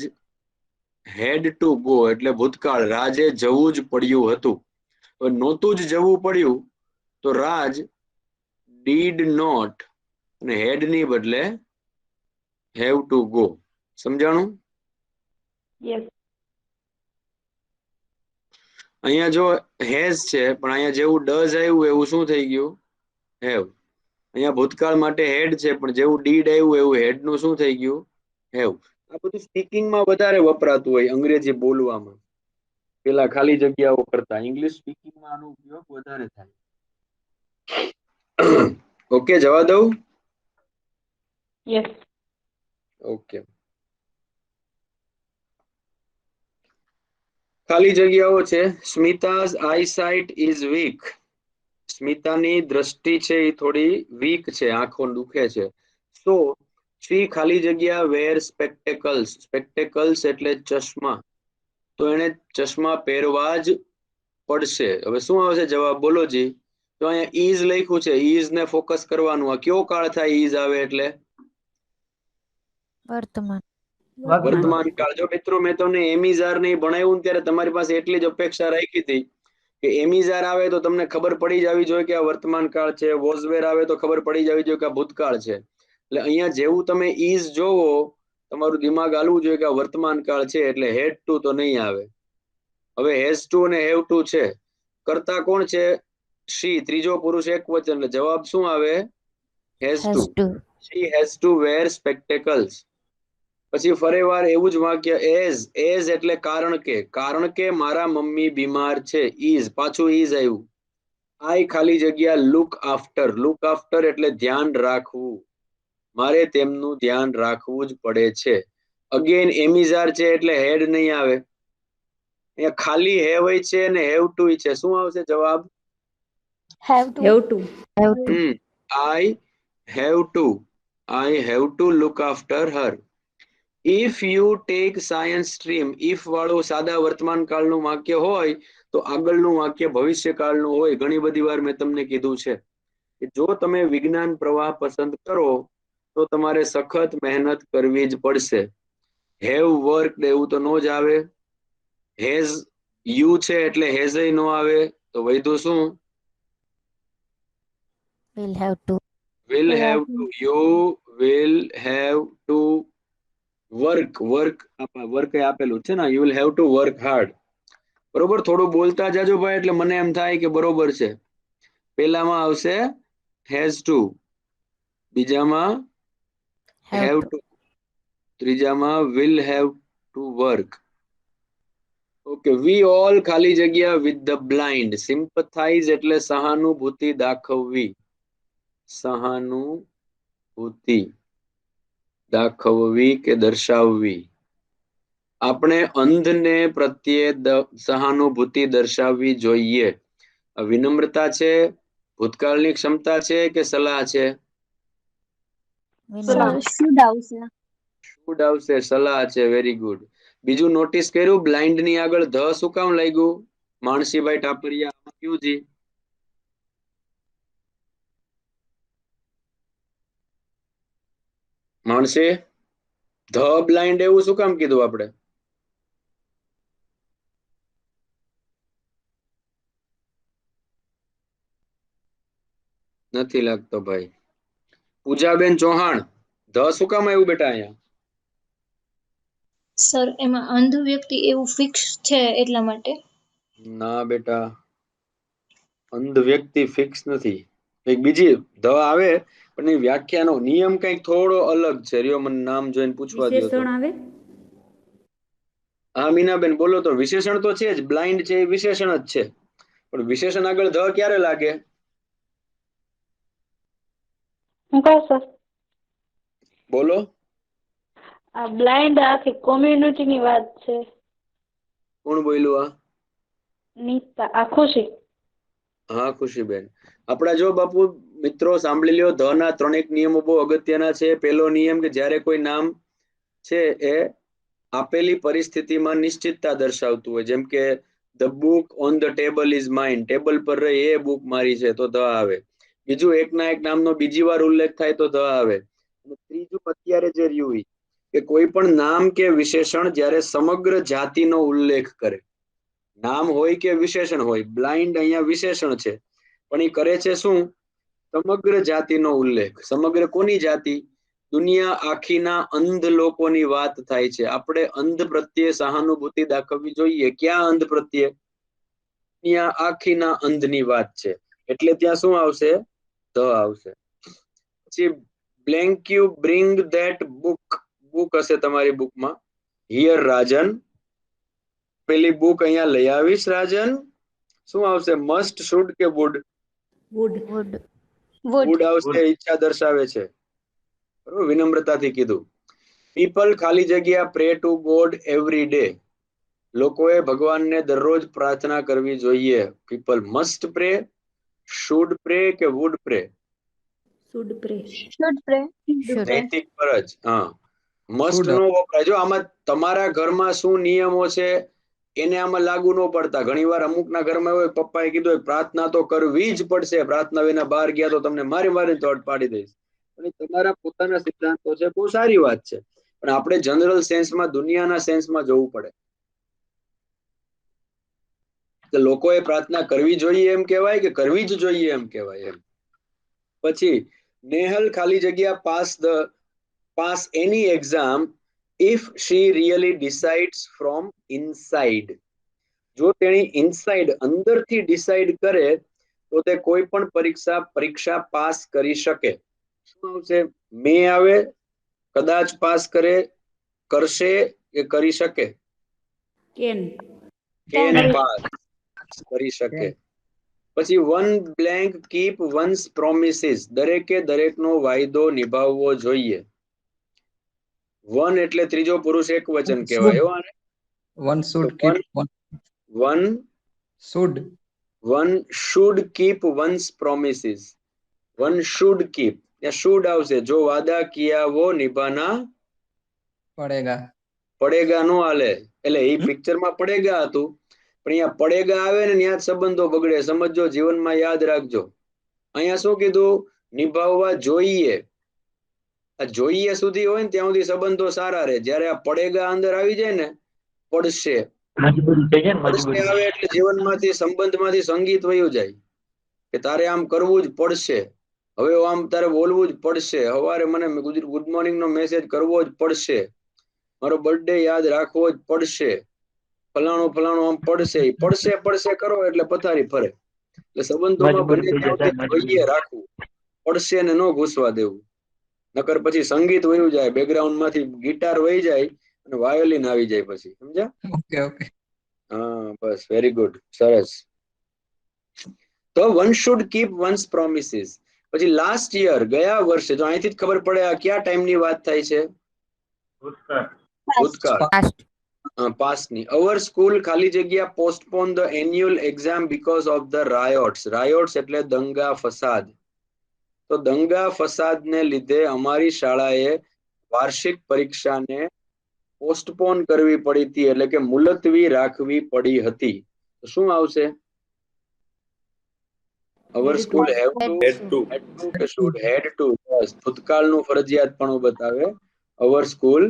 હેડ ટુ ગો એટલે ભૂતકાળ, રાજે જવું જ પડ્યું હતું. નહોતું જ જવું પડ્યું તો રાજ ડીડ નોટ અને હેડ ની બદલે હેવ ટુ ગો. સમજાણું? યસ. અહીંયા જો હેઝ છે પણ અહીંયા જેવું ડઝ આવ્યું એવું શું થઈ ગયું? હેવ. અહીંયા ભૂતકાળ માટે હેડ છે પણ જેવું ડીડ આવ્યું એવું હેડ નું શું થઈ ગયું? હેવ. આ બધું સ્પીકિંગમાં વધારે વપરાતું હોય, અંગ્રેજી બોલવામાં પેલા ખાલી જગ્યાઓ કરતા. ઇંગ્લિશ સ્પીકિંગમાં આનો ઉપયોગ વધારે થાય. ઓકે, જવા દઉં? યસ. ઓકે. ખાલી જગ્યાઓ છે. સ્મિતા's eyesight is weak. સ્મિતાની દ્રષ્ટિ છે એ થોડી વીક છે, આંખો દુખે છે. સો she ખાલી જગ્યા wear spectacles. spectacles એટલે ચશ્મા. તો એને ચશ્મા પહેરવા જ પડશે. હવે શું આવશે જવાબ? બોલો જી. તો અહીંયા is લખ્યું છે, is ને ફોકસ કરવાનું. આ કયો કાળ થાય is આવે એટલે? વર્તમાન. વર્તમાન કાળ. જો મિત્રો મેં તમને એમિઝાર નહીં ભણાવ્યું ને ત્યારે તમારી પાસે એટલી જ અપેક્ષા રાખી હતી કે એમિઝાર આવે તો તમને ખબર પડી જવી જોઈએ કે આ વર્તમાન કાળ છે. વોઝવેર આવે તો ખબર પડી જવી જોઈએ કે આ ભૂતકાળ છે. એટલે અહીંયા જેવું તમે is જોવો તમારું દિમાગ હાલવું જોઈએ કે આ વર્તમાન કાળ છે એટલે હેડ ટુ તો નહીં આવે. હવે હેઝ ટુ અને હેવ ટુ છે. કરતા કોણ છે? શી. ત્રીજો પુરુષ એક વચન એટલે જવાબ શું આવે? Has to. Has to. she has to wear spectacles. પછી ફરીવાર એવું જ વાક્ય એઝ એટલે કારણ કે મારા મમ્મી બીમાર છે. is પાછું is આવ્યું. આઈ ખાલી જગ્યા લુક આફ્ટર એટલે ધ્યાન રાખવું. મારે તેમનું ધ્યાન રાખવું જ પડે છે. અગેન એમિઝાર છે એટલે હેડ નહીં આવે. અહીંયા ખાલી હેવ છે અને હેવ ટુ છે. શું આવશે જવાબ? Have to. Have two. I have to look after Har. If you take science stream. If વાળું સાદા વર્તમાન કાળનું વાક્ય હોય તો આગળનું વાક્ય ભવિષ્ય કાળનું હોય. ઘણી બધી વાર મેં તમને કીધું છે કે જો તમે વિજ્ઞાન પ્રવાહ પસંદ કરો તો તમારે સખત મહેનત કરવી જ પડશે. હેવ વર્ક એવું તો નો જ આવે. હેઝ યુ છે એટલે હેઝ નો આવે. તો વૈધું શું? Will have two. will have to. You will have to work આપેલું છે ને. you will have to work hard. બરોબર? થોડું બોલતા જાજો ભાઈ એટલે મને એમ થાય કે બરોબર છે. પહેલામાં આવશે has to, બીજામાં have to, ત્રીજામાં will have to work. Okay. we all ખાલી જગ્યા with the blind. sympathize એટલે સહાનુભૂતિ દાખવવી. સહાનુભૂતિ દાખવવી કે દર્શાવવી. આપણે અંધને પ્રત્યે સહાનુભૂતિ દર્શાવવી જોઈએ. વિનમ્રતા છે, ભૂતકાળની ક્ષમતા છે કે સલાહ છે? શુડ આવશે. શુડ આવશે. સલાહ છે. Very good. બીજું નોટિસ કર્યું બ્લાઇન્ડ ની આગળ ધ શું કામ લાગ્યું? માનસીભાઈ ટાપરિયા કયું જી? માણસે ધ બ્લાઇન્ડ એવું શું કામ કીધું આપણે? નથી લાગતો ભાઈ. પૂજાબેન ચૌહાણ ધ શું કામ આવ્યું બેટા અહીંયા? સર એમાં અંધ વ્યક્તિ એવું ફિક્સ છે એટલા માટે. ના બેટા, અંધ વ્યક્તિ ફિક્સ નથી. એક બીજી ધ આવે પણ એ વ્યાખ્યાનો નિયમ કંઈક થોડો અલગ છે. રહ્યો મને નામ જોઈને પૂછવા દો તો. વિશેષણ આવે. હા મીનાબેન બોલો તો. વિશેષણ તો છે જ, બ્લાઇન્ડ છે એ વિશેષણ જ છે, પણ વિશેષણ આગળ ધ ક્યારે લાગે? હું કહું સર, બોલો. આ બ્લાઇન્ડ આખી કોમ્યુનિટી ની વાત છે. કોણ બોલ્યું આ? નીતા આ ખુશી. હા ખુશીબેન. આપણા જો બાપુ મિત્રો સાંભળી લ્યો, ધ ના ત્રણેક નિયમો બહુ અગત્યના છે. પહેલો નિયમ કે જ્યારે કોઈ નામ છે એ આપેલી પરિસ્થિતિમાં નિશ્ચિતતા દર્શાવતું હોય, જેમ કે the book on the table is mine, table પર રહી એ બુક મારી છે તો ધ આવે. બીજું એકના એક નામનો બીજી વાર ઉલ્લેખ થાય તો ધ આવે. અને ત્રીજું અત્યારે જે રહ્યું ઈ કે કોઈ પણ નામ કે વિશેષણ જ્યારે સમગ્ર જાતિનો ઉલ્લેખ કરે, નામ હોય કે વિશેષણ હોય, બ્લાઇન્ડ અહીંયા વિશેષણ છે પણ એ કરે છે શું? સમગ્ર જાતિનો ઉલ્લેખ. સમગ્ર કોની જાતિ? દુનિયા આખીના અંધ લોકોની વાત થાય છે. આપણે અંધ પ્રત્યે સહાનુભૂતિ દાખવવી જોઈએ. ક્યાં અંધ પ્રત્યે? દુનિયા આખીના અંધની વાત છે એટલે ત્યાં શું આવશે? ધ આવશે. પછી blank you bring that book, book હશે તમારી બુકમાં. હિયર રાજન, પેલી બુક અહીંયા લઈ આવીશ રાજન. શું આવશે? મસ્ટ, શુડ કે વુડ? વુડ. વુડ. વુડ આવશે. ઈચ્છા દર્શાવે છે. બરોબર, વિનમ્રતાથી કીધું. પીપલ ખાલી જગ્યા pray to God every day, લોકોએ ભગવાનને દરરોજ પ્રાર્થના કરવી જોઈએ. People must pray, should pray કે would pray? Should pray. should pray. Should. નૈતિક ફરજ. હા, મસ્ટ નો વપરાય. જો આમાં તમારા ઘરમાં શું નિયમો છે એને આમાં લાગુ ન પડતા. ઘણીવાર અમુકના ઘરમાં હોય, પપ્પાએ કીધું હોય, પ્રાર્થના તો કરવી જ પડશે, પ્રાર્થના વિના બહાર ગયા તો તમને મારી મારી ચોટ પાડી દઈશ. અને તમારા પોતાના સિદ્ધાંતો છે, બહુ સારી વાત છે, પણ આપણે જનરલ સેન્સમાં, દુનિયાના સેન્સમાં જોવું પડે. કે લોકોએ પ્રાર્થના કરવી જોઈએ એમ કહેવાય કે કરવી જ જોઈએ એમ કહેવાય એમ. પછી નેહલ ખાલી જગ્યા pass any exam if she really decides from inside, જો તેણી ઇનસાઇડ અંદરથી ડિસાઇડ કરે તો તે કોઈ પણ પરીક્ષા પાસ કરી શકે. શું આવશે? મે આવે, કદાચ પાસ કરે, કરશે કે કરી શકે? કેન. કેન પાસ, કરી શકે. પછી one blank keep once promises, દરેકે દરેકનો વાયદો નિભાવવો જોઈએ. વન એટલે ત્રીજો પુરુષ એક વચન કહેવાય. One should keep one should keep once promises. One should keep, ત્યાં શુડ આવશે. જો વાદા કિયા વો નિભાના પડેગા નો હાલે. એટલે એ પિક્ચરમાં પડેગા હતું, પણ અહીંયા પડેગા આવે ને ત્યાં જ સંબંધો બગડે. સમજો, જીવનમાં યાદ રાખજો. અહીંયા શું કીધું? નિભાવવા જોઈએ. આ જોઈએ સુધી હોય ને ત્યાં સુધી સંબંધો સારા રહે. જ્યારે આ પડેગા અંદર આવી જાય ને, પડશે આવે એટલે જીવનમાંથી, સંબંધમાંથી સંગીત વયું જાય કે તારે આમ કરવું જ પડશે. હવે આમ તારે બોલવું જ પડશે. સવારે મને ગુડ મોર્નિંગ નો મેસેજ કરવો જ પડશે. મારો બર્થડે યાદ રાખવો જ પડશે. ફલાણું આમ પડશે. પડશે કરો એટલે પથારી ફરે. એટલે સંબંધોમાં બને ત્યાં સુધી જોઈએ રાખવું. પડશે ને ન ઘૂસવા દેવું, નકર પછી સંગીત વયું જાય, બેકગ્રાઉન્ડ માંથી ગિટાર વહી જાય અને વાયોલિન આવી જાય પછી. સમજ્યા? Okay. હા બસ, વેરી ગુડ, સરસ. તો one should keep once promises. પછી લાસ્ટ યર, ગયા વર્ષે, જો અહીંથી જ ખબર પડે આ કયા ટાઈમની વાત થાય છે? ભૂતકાળ. પાસ્ટની. અવર સ્કૂલ ખાલી જગ્યા postpone the annual exam because of the riots. Riots એટલે દંગા ફસાદ. તો દંગા ફસાદને લીધે અમારી શાળાએ વાર્ષિક પરીક્ષાને પોસ્ટપોન કરવી પડી હતી, એટલે કે મુલતવી રાખવી પડી હતી. તો શું આવશે? અવર સ્કૂલ હેવ ટુ કે શુડ હેડ ટુ? બસ, ભૂતકાળનું ફરજિયાતપણું બતાવે. Our school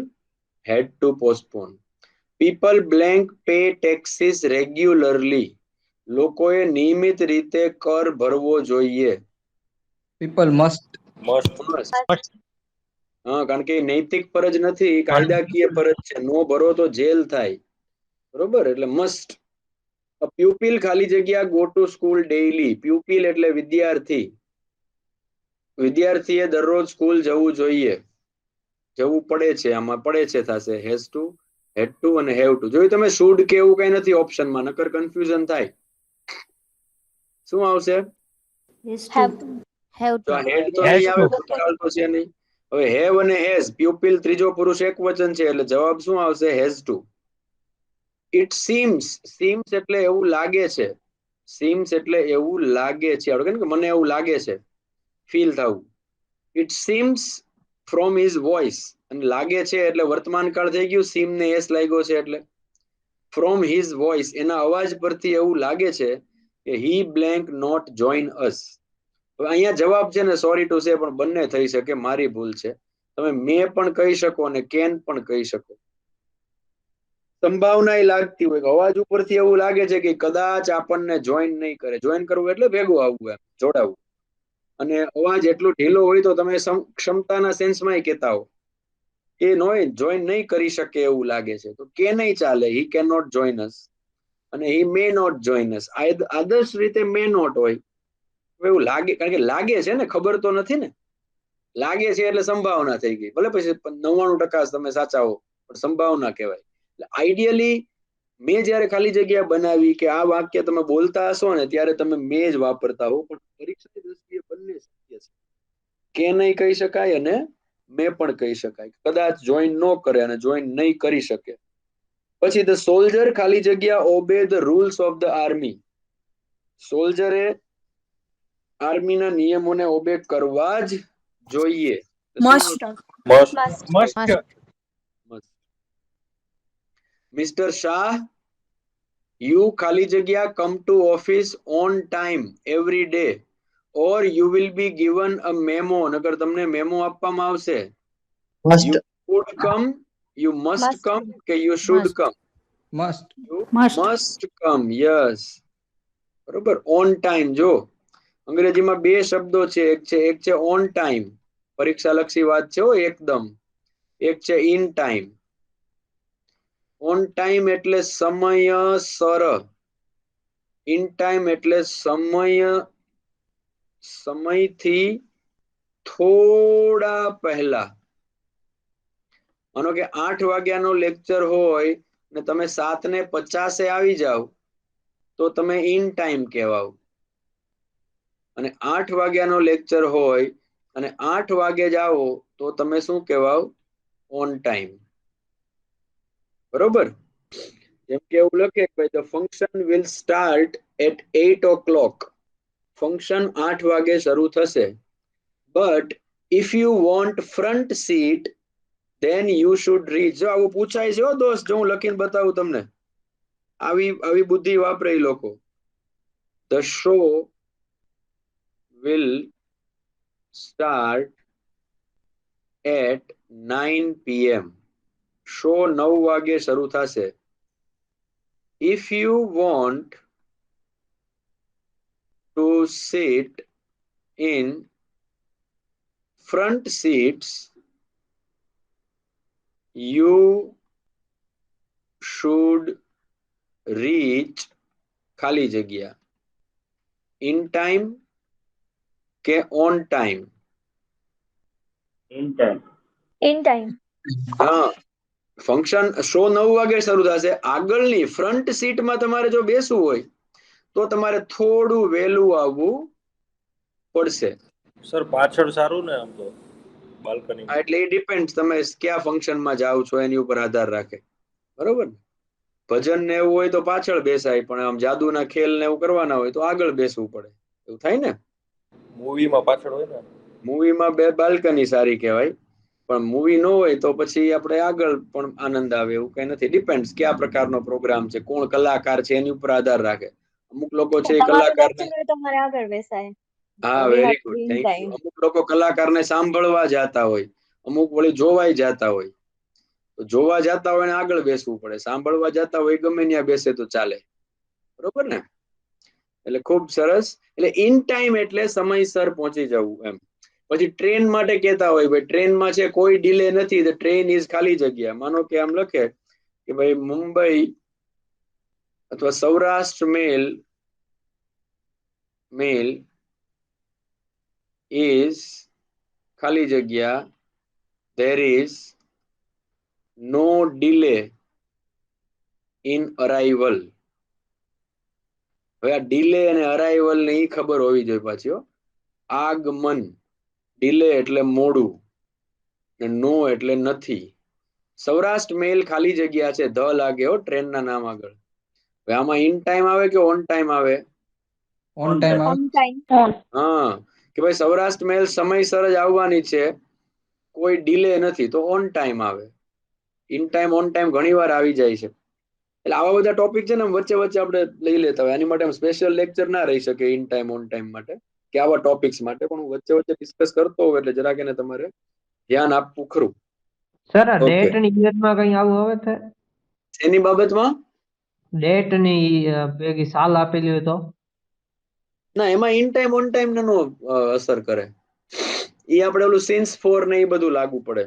had to postpone. People blank pay taxes regularly, લોકોએ નિયમિત રીતે કર ભરવો જોઈએ. People must. હા, કારણ કે નૈતિક ફરજ નથી, કાયદાકીય ફરજ છે. નો ભરો તો જેલ થાય. બરોબર, એટલે મસ્ટ. પ્યુપિલ ખાલી જગ્યા go to school daily. Pupil એટલે વિદ્યાર્થી. વિદ્યાર્થીએ દરરોજ સ્કૂલ જવું જોઈએ, જવું પડે છે, આમાં પડે છે થશે હેઝ ટુ, હેડ ટુ અને હેવ ટુ. જોયું તમે શુડ કે એવું કઈ નથી ઓપ્શનમાં, નકર કન્ફ્યુઝન થાય. શું આવશે? Has to. હેવ હેવ તો ટુ. આ હેડ તો નહીં આવે, ભૂતકાળ તો છે નહીં. હવે હેવ અને હેઝ પ્યુપિલ ત્રીજો પુરુષ એક વચન છે એટલે જવાબ શું આવશે? Has to. It seems, seems એટલે એવું લાગે છે, સીમ્સ એટલે એવું લાગે છે, આપણે કે મને એવું લાગે છે, ફીલ થવું. It seems from his voice, અને લાગે છે એટલે વર્તમાન કાળ થઈ ગયું, સીમ ને એસ લાગ્યો છે એટલે ફ્રોમ હિઝ વોઇસ, એના અવાજ પરથી એવું લાગે છે કે હી બ્લેન્ક નોટ જોઈન અસ. હવે અહીંયા જવાબ છે ને સોરી ટુ સે પણ બંને થઈ શકે, મારી ભૂલ છે. તમે મે પણ કહી શકો અને કેન પણ કહી શકો. સંભાવના એ લાગતી હોય કે અવાજ ઉપરથી એવું લાગે છે કે કદાચ આપણને જોઈન નહીં કરે. જોઈન કરવું એટલે ભેગું આવવું, એમ જોડાવું. અને અવાજ એટલો ઢીલો હોય તો તમે ક્ષમતાના સેન્સમાં કહેતા હો કે જોઈન નહીં કરી શકે એવું લાગે છે, તો કે નહીં ચાલે, he can not join us અને હી મે નોટ જોઈન અસ. આદર્શ રીતે મે નોટ હોય, એવું લાગે, કારણ કે લાગે છે ને, ખબર તો નથી ને. લાગે છે એટલે સંભાવના થઈ ગઈ, ભલે પછી 99% તમે સાચા હો પણ સંભાવના કહેવાય. આઈડિયલી મેં જયારે ખાલી જગ્યા બનાવી કે આ વાક્ય તમે બોલતા હશો ને ત્યારે તમે મેં જ વાપરતા હો, પણ પરીક્ષાની દ્રષ્ટિએ બંને શક્ય છે. કે નહીં કહી શકાય અને મેં પણ કહી શકાય, કદાચ જોઈન ન કરે અને જોઈન નહીં કરી શકે. પછી ધ સોલ્જર ખાલી જગ્યા obey the rules of the army. સોલ્જરે આર્મીના નિયમોને ઓબે કરવા જ જોઈએ. મિસ્ટર શાહ, you ખાલી જગ્યા come to office on time every day or you will be given a memo. નકર તમને મેમો આપવામાં આવશે. You should come, you must come કે you should Must. come? Must. You Must. must come. Yes, બરોબર. on time. જો અંગ્રેજીમાં બે શબ્દો છે, એક છે on time, પરીક્ષા લક્ષી વાત છે એકદમ. એક છે in time. ઓન ટાઈમ એટલે સમયસર, ઇન ટાઈમ એટલે સમયથી થોડા પહેલા. માનો કે 8 વાગ્યાનો લેક્ચર હોય ને તમે 7:50 આવી જાવ તો તમે ઇન ટાઈમ કહેવાવ. અને 8 વાગ્યાનો લેક્ચર હોય અને 8 વાગે જાઓ તો તમે શું કહેવાવ? On time. બરોબર. જેમ કે એવું લખે કે the function will start at 8 o'clock. Function 8 વાગે શરૂ થશે. but if you want front seat then you should reach. જો આવું પૂછાય છે દોસ્ત, જો હું લખીને બતાવું તમને, આવી બુદ્ધિ વાપરે એ લોકો. the show will start at 9 PM. Show 9 વાગે શરૂ થશે. If you want to sit in front seats, you should reach ખાલી જગ્યા in time કે on time? in time. હા, ફંક્શન શો 9 વાગે શરૂ થશે. આગળની ફ્રન્ટ સીટમાં તમારે જો બેસવું હોય તો તમારે થોડું વહેલું આવવું પડશે. સર પાછળ સારું ને આમ તો બાલ્કની. એટલે એ ડિપેન્ડ, તમે કયા ફંક્શનમાં જાઓ છો એની ઉપર આધાર રાખે. બરોબર ને? ભજન ને એવું હોય તો પાછળ બેસાય, પણ આમ જાદુના ખેલ ને એવું કરવાના હોય તો આગળ બેસવું પડે. એવું થાય ને? મૂવીમાં પાછળ હોય ને. મૂવીમાં બાલ્કની સારી કહેવાય, પણ મૂવી ન હોય તો પછી આપણે આગળ પણ આનંદ આવે એવું કઈ નથી. ડિપેન્ડ કયા પ્રકારનો પ્રોગ્રામ છે, કોણ કલાકાર છે એની ઉપર આધાર રાખે. અમુક લોકો છે કલાકારને, હા વેરી ગુડ, થેન્ક યુ. અમુક લોકો કલાકારને સાંભળવા જતા હોય, અમુક વળી જોવાય જતા હોય. તો જોવા જતા હોય ને આગળ બેસવું પડે, સાંભળવા જતા હોય ગમે ત્યાં બેસે તો ચાલે. બરોબર ને? એટલે ખૂબ સરસ. એટલે ઇન ટાઈમ એટલે સમયસર પહોંચી જવું એમ. પછી ટ્રેન માટે કહેતા હોય ભાઈ ટ્રેનમાં છે કોઈ ડિલે નથી, ધ ટ્રેન ઇઝ ખાલી જગ્યા. માનો કે આમ લખે કે ભાઈ મુંબઈ અથવા સૌરાષ્ટ્ર મેલ is ખાલી જગ્યા there is no delay in arrival. હવે આ ડીલે અને અરાઇવલ ને ઈ ખબર હોવી જોઈએ પાછી હો. આગમન, ડીલે એટલે મોડું ને નો એટલે નથી. સૌરાષ્ટ્ર મેલ ખાલી જગ્યા છે ધ લાગે હો ટ્રેન ના નામ આગળ. હવે આમાં ઇન ટાઈમ આવે કે ઓન ટાઈમ આવે? ઓન ટાઈમ આવે. On time. હા કે ભાઈ સૌરાષ્ટ્ર મેલ સમયસર જ આવવાની છે, કોઈ ડીલે નથી, તો ઓન ટાઈમ આવે. ઇન ટાઈમ ઓન ટાઈમ ઘણી વાર આવી જાય છે. એટલે આવા બધા ટોપિક છે ને વચ્ચે વચ્ચે આપણે લઈ લેતા હોય. આની માટે સ્પેશિયલ લેક્ચર ના રહી શકે ઇન ટાઈમ ઓન ટાઈમ માટે કે આવા ટોપિક્સ માટે, પણ હું વચ્ચે વચ્ચે ડિસ્કસ કરતો હોઉં એટલે જરાક એને તમારે ધ્યાન આપવું ખરું. સર આ Okay. ડેટ ની ઇયરમાં કઈ આવું આવે છે? એની બાબતમાં ડેટ ની ભેગી સાલ આપેલી હોય તો? ના, એમાં ઇન ટાઈમ ઓન ટાઈમ નો અસર કરે. એ આપણે ઓલું સિન્સ ફોર ને એ બધું લાગુ પડે.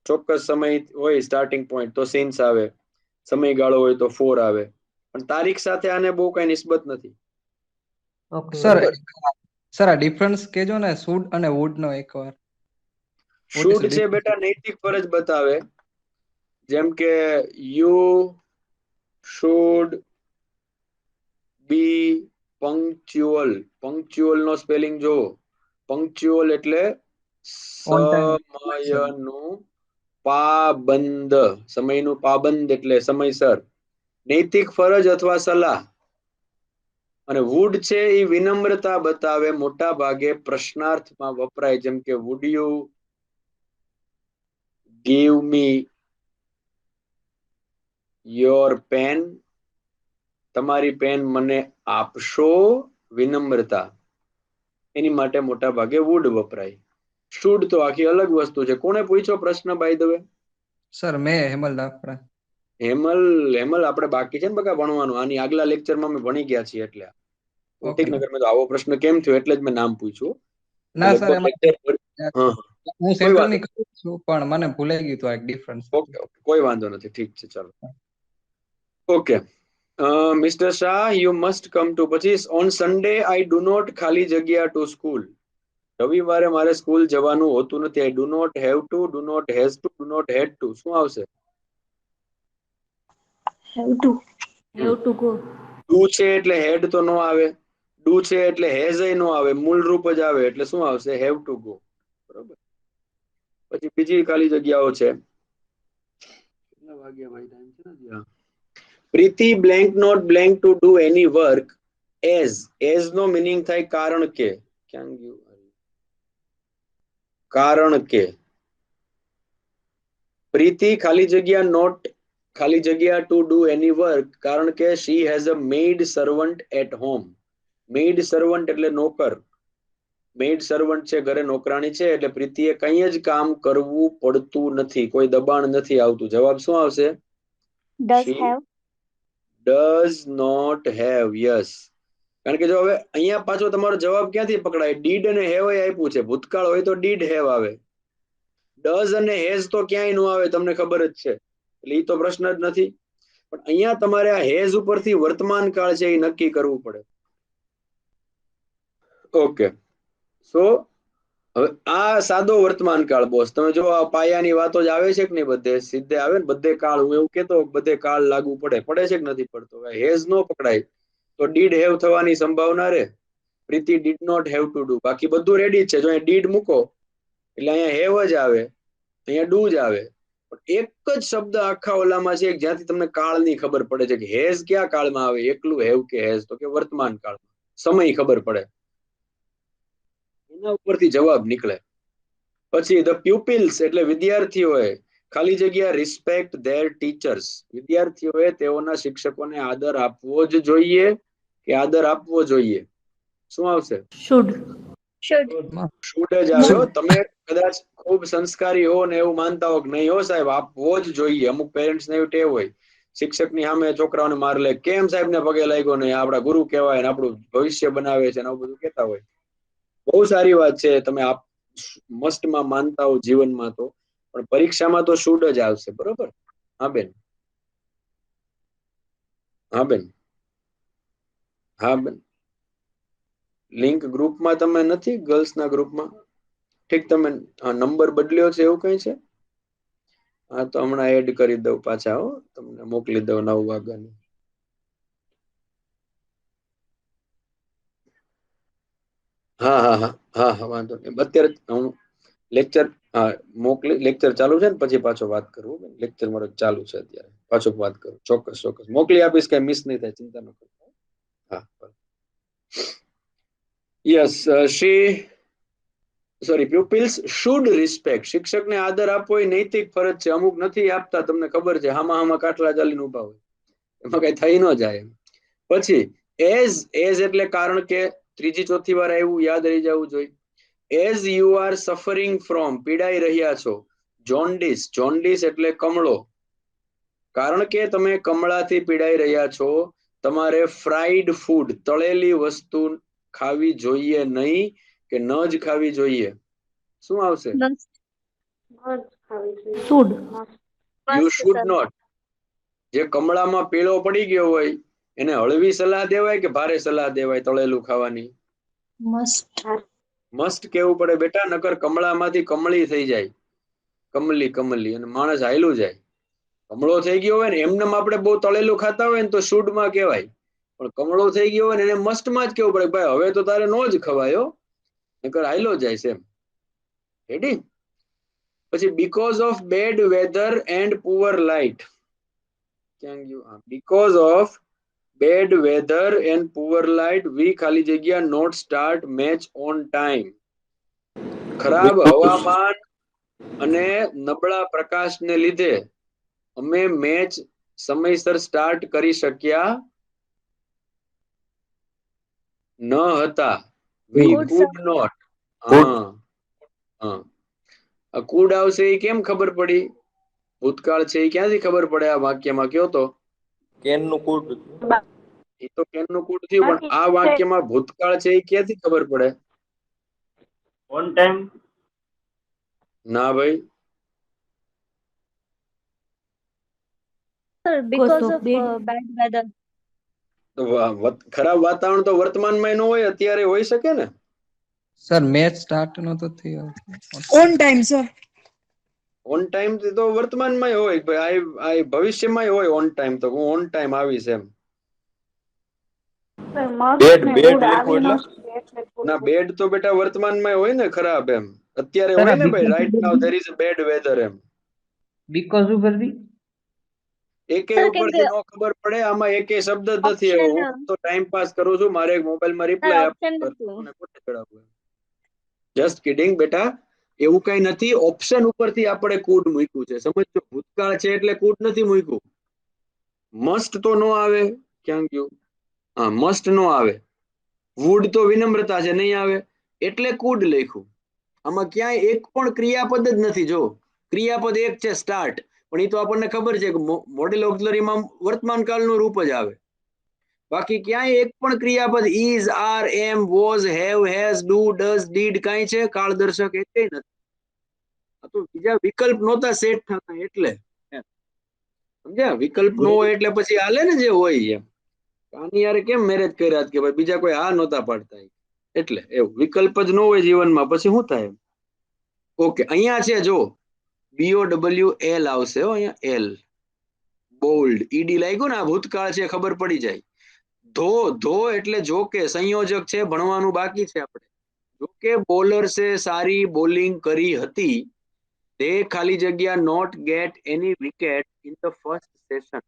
ચોક્કસ સમય હોય સ્ટાર્ટિંગ પોઈન્ટ તો સિન્સ આવે, સમયગાળો હોય તો ફોર આવે, પણ તારીખ સાથે આને બહુ કઈ નિસ્બત નથી. ઓકે. સર સર આ ડિફરન્સ કેજો ને શુડ અને વુડ નો એકવાર. What is શુડ the છે difference? બેટા નૈતિક ફરજ બતાવે. જેમ કે you should be punctual. Punctual નો સ્પેલિંગ જો. પંક્ચ્યુઅલ એટલે On time. સમયનું પાબંદ. સમયનું પાબંદ એટલે સમયસર. નૈતિક ફરજ અથવા સલાહ. અને વુડ છે એ વિનમ્રતા બતાવે, મોટા ભાગે પ્રશ્નાર્થમાં વપરાય. જેમ કે would you give me your pen? તમારી પેન મને આપશો? વિનમ્રતા, એની માટે મોટા ભાગે વુડ વપરાય. શુડ તો આખી અલગ વસ્તુ છે. કોને પૂછ્યો પ્રશ્ન બાય ધ વે? સર મેં હેમલ દાફડા. હેમલ આપણે બાકી છે ને બકા ભણવાનું. આની આગલા લેક્ચરમાં અમે ભણી ગયા છીએ એટલે Okay. ઠીક. નગર મેં તો આવો પ્રશ્ન કેમ થયો એટલે જ મેં નામ પૂછ્યું. ના સર લગભગ એમાં lecture હા હું કોઈ સેન્ટ્રલ વાંધો ની કરું છું પણ મને ભૂલાઈ ગયું તો એક ડિફરન્સ. ઓકે ઓકે કોઈ વાંધો નથી. ઠીક છે ચાલો. Okay mister Shah you must come to. પછી on Sunday I do not ખાલી જગ્યા ટુ સ્કૂલ. રવિવારે મારે સ્કૂલ જવાનું હોતું નથી. I do not have to, do not has to, do not had to. શું આવશે? Have to. Have to go. Do છે એટલે હેડ તો નો આવે, ડુ છે એટલે હેઝ નો આવે, મૂળ રૂપ જ આવે એટલે શું આવશે? Have to go. બરોબર. પછી બીજી ખાલી જગ્યાઓ છે. કેટલા વાગ્યા ભાઈ? ટાઈમ છે ને હજી? હા. Preeti blank not blank to do any work as. As નો મીનિંગ થાય કારણ કે. ક્યાં ગયું? કારણ કે. પ્રીતિ ખાલી જગ્યા નોટ ખાલી જગ્યા ટુ ડુ એની વર્ક કારણ કે she has a maid servant at home. Maid servant એટલે નોકર. મેડ સર્વન્ટ છે, ઘરે નોકરાણી છે, એટલે પ્રીતિએ કંઈ જ કામ કરવું પડતું નથી, કોઈ દબાણ નથી આવતું. જવાબ શું આવશે? Does She have. does not have. Yes. કારણ કે જો હવે અહીંયા પાછો તમારો જવાબ ક્યાંથી પકડાય? ડીડ અને હેવ આપ્યું છે. ભૂતકાળ હોય તો ડીડ હેવ આવે. ડઝ અને હેઝ તો ક્યાંય નો આવે, તમને ખબર જ છે. એટલે એ તો પ્રશ્ન જ નથી. પણ અહીંયા તમારે આ હેઝ ઉપરથી વર્તમાન કાળ છે એ નક્કી કરવું પડે. ઓકે. સો હવે આ સાદો વર્તમાન કાળ બોસ. તમે જો આ પાયાની વાતો જ આવે છે કે નહીં? બધે સીધે આવે ને બધે કાળ. હું એવું કેતો બધે કાળ લાગુ પડે છે કે નથી પડતો? હેઝ નો પકડાય તો ડીડ હેવ થવાની સંભાવના રહે. Preeti did not have to do. બાકી બધું રેડી જ છે. જો અહીંયા ડીડ મૂકો એટલે અહીંયા હેવ જ આવે, અહીંયા ડુ જ આવે. પણ એક જ શબ્દ આખા ઓલામાં છે જ્યાંથી તમને કાળની ખબર પડે છે કે હેઝ ક્યાં કાળમાં આવે, એકલું હેવ કે હેઝ? તો કે વર્તમાન કાળમાં. સમય ખબર પડે, એના ઉપરથી જવાબ નીકળે. પછી ધ પ્યુપિલ્સ એટલે વિદ્યાર્થીઓએ ખાલી જગ્યા રિસ્પેક્ટ ધેર ટીચર્સ. વિદ્યાર્થીઓએ તેઓના શિક્ષકોને આદર આપવો જ જોઈએ કે આદર આપવો જોઈએ? શું આવશે? શુડ. શુડ. શુડ જ આવ્યો. તમે કદાચ ખૂબ સંસ્કારી હો ને એવું માનતા હો કે નહીં હો સાહેબ, આપવો જ જોઈએ. અમુક પેરેન્ટ્સ ને એવું ટેવ હોય, શિક્ષકની સામે છોકરાઓને માર લે, કેમ સાહેબ ને પગે લાગ્યો નહીં, આપણા ગુરુ કહેવાય ને આપણું ભવિષ્ય બનાવે છે ને આવું બધું કહેતા હોય. બહુ સારી વાત છે, તમે આપ મસ્ટમાં માનતા હો જીવનમાં તો, પણ પરીક્ષામાં તો શુડ જ આવશે. બરોબર? હા બેન. હા બેન. હા બેન. લિંક ગ્રુપમાં તમે નથી, ગર્લ્સના ગ્રુપમાં? ઠીક, તમે નંબર બદલ્યો છે એવું કઈ છે? હા, તો હમણાં એડ કરી દઉં પાછા. હો, તમને મોકલી દઉં 9 વાગ્યાની. હા હા હા હા હા, વાંધો નહીં. અત્યારે હું લેક્ચર લેક્ચર ચાલુ છે ને, પછી પાછો વાત કરું. લેક્ચર મારો ચાલુ છે અત્યારે, પાછો વાત કરું. ચોક્કસ ચોક્કસ મોકલી આપીશ, કઈ મિસ નહીં થાય, ચિંતા ન કરતા. હા, yes. Shri sorry, pupils should respect. શિક્ષકને આદર આપવો એ નૈતિક ફરજ છે. અમુક નથી આપતા, તમને ખબર છે. હામાં કાટલા ચાલીને ઉભા હોય, એમાં કઈ થઈ ન જાય. પછી એઝ એટલે કારણ કે, ત્રીજી ચોથી વાર આવ્યું, યાદ રહી જવું જોઈએ. As you are suffering from, પીડાઈ રહ્યા છો. જોન્ડિસ એટલે કમળો. કારણ કે તમે કમળાથી પીડાઈ રહ્યા છો, તમારે ફ્રાઈડ ફૂડ, તળેલી વસ્તુ ખાવી જોઈએ નહીં, કે ન જ ખાવી જોઈએ. શું આવશે? શુડ. You should not. જે કમળામાં પીળો પડી ગયો હોય, એને હળવી સલાહ દેવાય કે ભારે સલાહ દેવાય તળેલું ખાવાની? મસ્ટ કેવું પડે બેટા, નકર કમળામાંથી કમળી થઈ જાય. કમલી અને માણસ હાયલું જાય. કમળો થઈ ગયો હોય ને, એમને આપણે બહુ તળેલું ખાતા હોય ને તો શુડમાં કહેવાય. પણ કમળો થઈ ગયો હોય ને, એને મસ્ટમાં જ કેવું પડે, ભાઈ હવે તો તારે નો જ ખવાયો, નકર હાયલો જાય છે એમ. રેડી? પછી because of bad weather and poor light. ક્યાં ગયું? Because of bad weather and poor light we ખાલી જગ્યા not start match on time. ખરાબ હવામાન અને નબળા પ્રકાશને લીધે અમે મેચ સમયસર સ્ટાર્ટ કરી શક્યા ન હતા. We could not. હા, કુડ આવશે એ કેમ ખબર પડી? ભૂતકાળ છે એ ક્યાંથી ખબર પડે આ વાક્યમાં? કયો તો. કેનનું કુડ. એ તો કેનનું કુડ થયું, પણ આ વાક્યમાં ભૂતકાળ છે એ ક્યાંથી ખબર પડે? On time. ના ભાઈ, Because of bad. ખરાબ વાતાવરણ તો વર્તમાનમાં ન હોય, અત્યારે હોઈ શકે ને. સર મેચ સ્ટાર્ટ નતો થયો. On time sir. On time તો વર્તમાનમાં હોય, ભાઈ ભવિષ્યમાં હોય ઓન ટાઈમ. તો હું ઓન ટાઈમ આવીશ એમ. બેડ લખવું એટલે? ના, બેડ તો બેટા વર્તમાનમાં હોય ને ખરાબ એમ. અત્યારે સર હોય આ ને ભાઈ, because right now there is bad weather એમ. because ઉપરથી એકે ઉપરથી નો ખબર પડે, આમાં એકે શબ્દ જ નથી. હું તો ટાઈમ પાસ કરું છું, મારે એક મોબાઈલમાં રિપ્લાય આપું. જસ્ટ કિડિંગ બેટા, એવું કઈ નથી. ઓપ્શન ઉપરથી આપણે કુડ મૂક્યું છે, સમજો. ભૂતકાળ છે એટલે કુડ નથી મૂક્યું. મસ્ટ તો નો આવે. ક્યાં ગયું? હા, મસ્ટ નો આવે. વુડ તો વિનમ્રતા છે, નહીં આવે, એટલે કુડ લખ્યું. આમાં ક્યાંય એક પણ ક્રિયાપદ જ નથી. જો ક્રિયાપદ એક છે, સ્ટાર્ટ, પણ એ તો આપણને ખબર છે કે મોડેલ ઓક્ઝિલરીમાં વર્તમાન કાળનું રૂપ જ આવે. બાકી ક્યાંય એક પણ ક્રિયાપદ is, are, am, was, have, has, do, does, did કાંઈ છે કાળ દર્શક એ નથી. આ તો બીજા વિકલ્પ નહોતા સેટ થતા એટલે. સમજ્યા? વિકલ્પ નો હોય એટલે પછી હાલે ને જે હોય એમ. આની યાર કેમ મેરેજ કર્યા કે ભાઈ બીજા કોઈ હા નહોતા પાડતા, એટલે એવું વિકલ્પ જ ન હોય જીવનમાં, પછી શું થાય? ઓકે, અહીંયા છે જો, BOWL આવશે. અહીંયા એલ બોલ્ડ, ઈડી લાગ્યું ને, આ ભૂતકાળ છે, ખબર પડી જાય. ધો એટલે જો કે સંયોજક છે, ભણવાનું બાકી છે આપણે. જો કે બોલર્સે સારી બોલિંગ કરી હતી, તે ખાલી જગ્યા not get any wicket in the first session.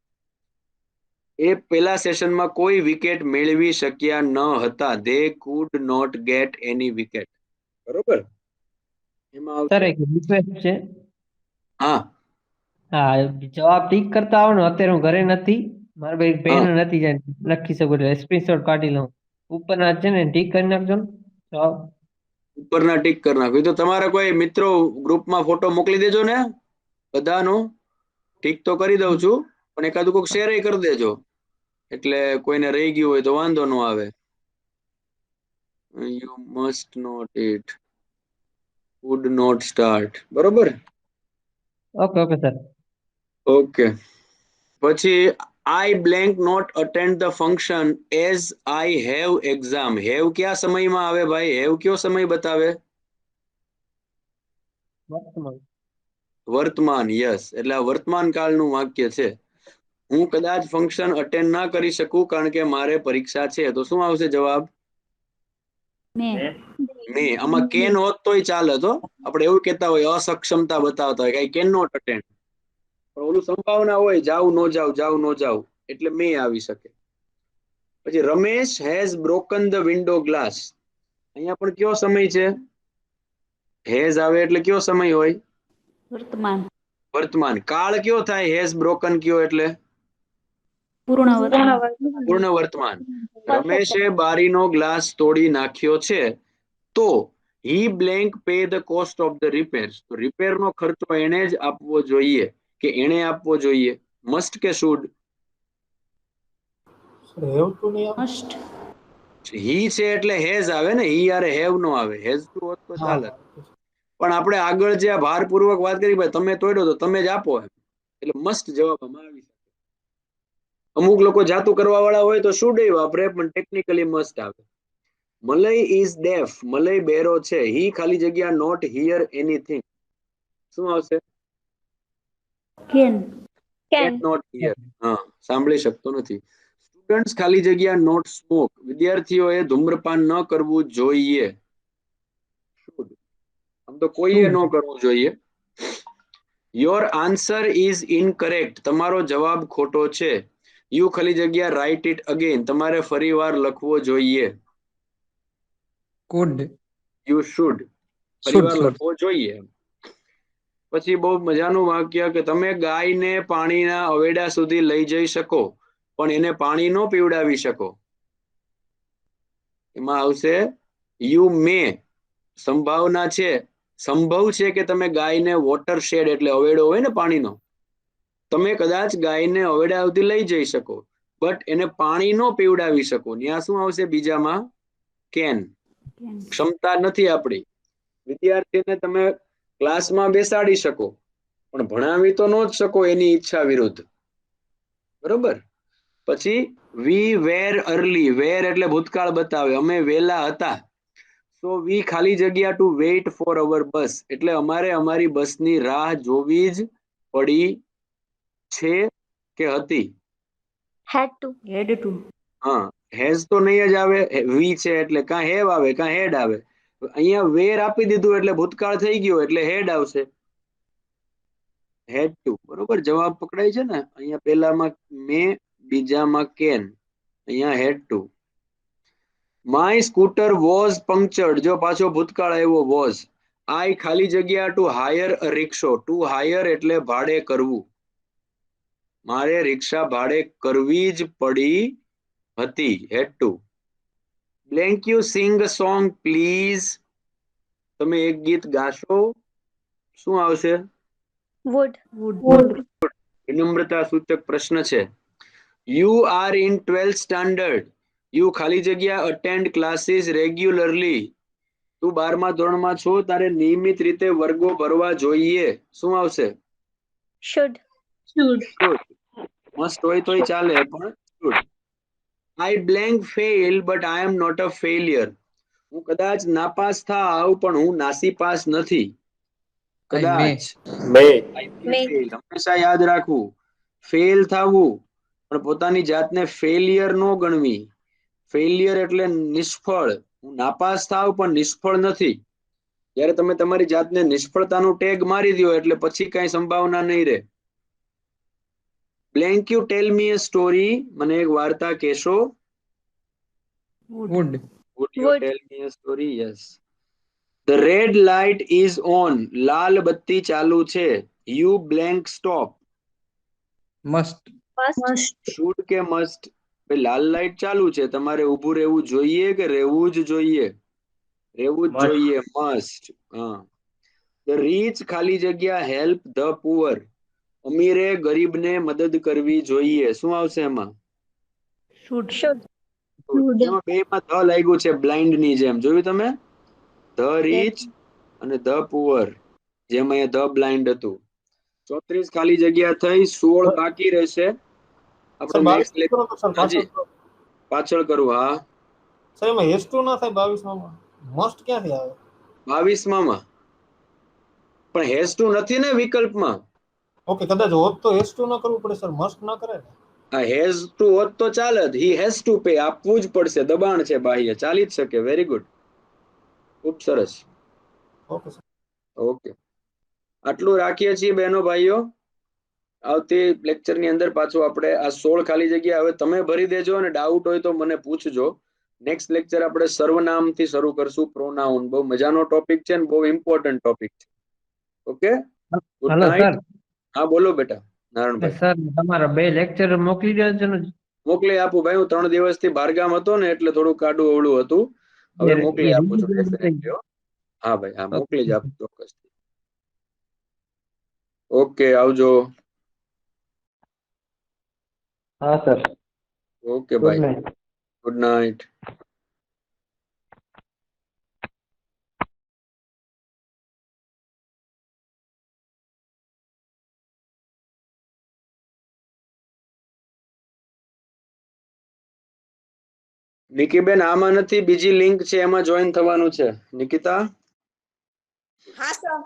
એ પહેલા સેશનમાં કોઈ વિકેટ મેળવી શક્યા ન હતા. They could not get any wicket. બરોબર? એમાં સર આવશે. એક રિક્વેસ્ટ છે. હા હા, જવાબ ટીક કરતા આવો ને. અત્યારે હું ઘરે નથી, મારા ભાઈ પેન નથી જાય લખી શકું, એટલે સ્ક્રીનશોટ કાઢી લઉં. ઉપરના છે ને ટીક કરી નાખજો ને જવાબ. ઉપરના ટીક કરી નાખો. તો તમારા કોઈ મિત્રો ગ્રુપમાં ફોટો મોકલી દેજો ને બધાનો. ઠીક તો કરી દઉં છું, પણ એકાદું કોઈક શેર કરી દેજો, એટલે કોઈને રહી ગયું હોય તો વાંધો ન આવે. You must not it, would not start. બરોબર? Okay okay sir. ઓકે. પછી I blank not attend the function as I have exam. Have ક્યા સમયમાં આવે ભાઈ? have કયો સમય બતાવે? વર્તમાન. વર્તમાન. યસ, એટલે આ વર્તમાન કાળનું વાક્ય છે. હું કદાચ ફંક્શન અટેન્ડ ના કરી શકું કારણ કે મારે પરીક્ષા છે. તો શું આવશે જવાબ? મેં મે. આમાં કેન હોત તોય ચાલે તો. આપણે એવું કહેતા હોય અસક્ષમતા બતાવતા હોય કે કેન નોટ અટેન્ડ, પણ ઓલું સંભાવના હોય જાવ નો જાવ જાવ નો જાવ, એટલે મે આવી શકે. પછી Ramesh has broken the window glass. અહીંયા પણ કયો સમય છે? હેઝ આવે એટલે કયો સમય હોય? વર્તમાન. વર્તમાન. કાળ કયો થાય હેઝ બ્રોકન કયો એટલે? પૂર્ણ વર્તમાન. પૂર્ણ વર્તમાન. રમેશે બારીનો ગ્લાસ તોડી નાખ્યો છે, તો he blank pay the cost of the repairs. તો રિપેર નો ખર્ચો એણે જ આપવો જોઈએ કે એણે આપવો જોઈએ? મસ્ટ કે શુડ? હેવ ટુ નહીં આવે? મસ્ટ. હી છે એટલે હેઝ આવે ને, હી યારે હેવ નો આવે. હેઝ ટુ હોત તો ચાલે, પણ આપણે આગળ જે ભારપૂર્વક વાત કરી ભાઈ તમે તોડ્યો તો તમે જ આપો એમ, એટલે મસ્ટ જવાબમાં આવી શકે. અમુક લોકો જાતું કરવા વાળા હોય તો શુડ વાપરે, પણ ટેકનિકલી મસ્ટ આવે. મલય ઇઝ ડેફ. મલય બેરો છે. હી ખાલી જગ્યા નોટ હિયર એનીથિંગ. શું આવશે? કેન. કેન. Not hear. હા, સાંભળી શકતો નથી. સ્ટુડન્ટ્સ ખાલી જગ્યા નોટ સ્મોક. વિદ્યાર્થીઓએ ધૂમ્રપાન ન કરવું જોઈએ. Should. આમ તો કોઈએ ન કરવું જોઈએ. Your answer is incorrect. તમારો જવાબ ખોટો છે. યુ ખાલી જગ્યા રાઇટ ઇટ અગેન. તમારે ફરીવાર લખવો જોઈએ. could you should. ફરીવાર લખવો જોઈએ. પછી બહુ મજાનું વાક્ય કે તમે ગાયને પાણીના અવેડા સુધી લઈ જઈ શકો, પણ એને પાણી ન પીવડાવી શકો. એમાં આવશે યુ મે. સંભાવના છે, સંભવ છે કે તમે ગાયને વોટર શેડ એટલે અવેડો હોય ને પાણીનો, તમે કદાચ ગાયને અવેડા સુધી લઈ જઈ શકો, બટ એને પાણી ન પીવડાવી શકો. ત્યાં શું આવશે બીજામાં? કેન. કેન. ક્ષમતા નથી આપણી. વિદ્યાર્થીને તમે ક્લાસમાં બેસાડી શકો, પણ ભણાવી તો ન જ શકો એની ઈચ્છા વિરુદ્ધ. બરોબર. પછી વી વેર અર્લી. વેર એટલે ભૂતકાળ બતાવે. અમે વેલા હતા. સો વી ખાલી જગ્યા ટુ વેઇટ ફોર અવર બસ. એટલે અમારે અમારી બસની રાહ જોવી જ પડી છે કે હતી? Had two. Had two. હા, હેઝ તો નહીં જ આવે. વી છે એટલે કાં હેવ આવે કાં હેડ આવે. અહીંયા વેર આપી દીધું એટલે ભૂતકાળ થઈ ગયો એટલે હેડ આવશે. હેડ ટુ. બરોબર. જવાબ પકડાય છે ને? અહીંયા પહેલામાં મે, બીજામાં કેન, અહીંયા had to. My scooter was punctured. જો પાછો ભૂતકાળ આવ્યો વોઝ. આઈ ખાલી જગ્યા to hire a rickshaw. To hire એટલે ભાડે કરવું. મારે રિક્ષા ભાડે કરવી જ પડી હતી. Had to. Blank you sing a song please. તમે એક ગીત ગાશો. શું આવશે? વુડ. વુડ. વિનમ્રતા સૂચક પ્રશ્ન છે. You are in 12th standard. You ખાલી જગ્યા અટેન્ડ ક્લાસીસ રેગ્યુલરલી. તું 12મા ધોરણમાં છો, તારે નિયમિત રીતે વર્ગો ભરવા જોઈએ. શું આવશે? શુડ. શુડ. મસ્ટ હોય તોય ચાલે, પણ should. I blank fail but I am not a failure. હું કદાચ નાપાસ થાવ પણ હું નાસીપાસ નથી. કદાચ. મે. મે. હંમેશા યાદ રાખવું, ફેલ થવું પણ પોતાની જાતને ફેલિયર ન ગણવી. ફેલિયર એટલે નિષ્ફળ. હું નાપાસ થાવ પણ નિષ્ફળ નથી. જ્યારે તમે તમારી જાતને નિષ્ફળતાનું ટેગ મારી દો એટલે પછી કઈ સંભાવના નહીં રહે. Blank you tell me a story. મને એક વાર્તા કહેશો? would Would you Would. tell me a story? Yes. The red light is on. લાલ બત્તી ચાલુ છે. You blank stop. must must. Should કે must? ભાઈ લાલ લાઈટ ચાલુ છે, તમારે ઊભું રહેવું જોઈએ કે રહેવું જ જોઈએ? રહેવું જ Must. જોઈએ. મસ્ટ. હા. The rich ખાલી જગ્યા હેલ્પ ધ પુઅર. અમીરે ગરીબને મદદ કરવી જોઈએ. શું આવશે એમાં? શુડ. શુડ. એમાં બેમાં ધ લાગ્યું છે બ્લાઇન્ડ ની જેમ. જોયું તમે? ધ રીચ અને ધ પુઅર, જેમ અહીંયા ધ બ્લાઇન્ડ હતું. 34 ખાલી જગ્યા થઈ. 16 બાકી રહેશે. આપણે નેક્સ્ટ સર હાજી પાછળ કરું હા સર એમાં હેસ્ટુ ના થાય 22 માં મસ્ટ ક્યાંથી આવે 22 માં પણ હેઝ ટુ નથી ને વિકલ્પમાં ઓકે કદાચ હોત તો હેસ્ટુ ના કરવું પડે સર મસ્ટ ના કરે ને આ હેઝ ટુ હોત તો ચાલે હી હેઝ ટુ પે આપવું જ પડશે દબાણ છે બાહ્ય ચાલી જ શકે વેરી ગુડ ખૂબ સરસ ઓકે સર ઓકે આટલું રાખીએ છીએ બહેનો ભાઈઓ આવતી લેક્ચર ની અંદર પાછું આપણે આ 16 ખાલી જગ્યા હવે તમે ભરી દેજો અને ડાઉટ હોય તો મને પૂછજો નેક્સ્ટ લેક્ચર આપણે સર્વનામથી શરૂ કરશું પ્રોનાઉન બહુ મજાનો ટોપિક છે અને બહુ ઇમ્પોર્ટન્ટ ટોપિક છે okay good hello night sir હા બોલો બેટા નારણભાઈ સર તમારા 2 લેક્ચર મોકલી દેજો ને મોકલી આપું ભાઈ હું 3 દિવસથી બહારગામ હતો ને એટલે થોડું કાડું અવળું હતું હવે મોકલી આપું છું definitely હો. હા ભાઈ હા મોકલી જ આપું ચોક્કસ ઓકે આવજો હા સર ઓકે ગુડ ભાઈ નાઇટ ગુડ નાઇટ નિકીબેન આમાં નથી બીજી લિંક છે એમાં જોઈન થવાનું છે નિકિતા હા સર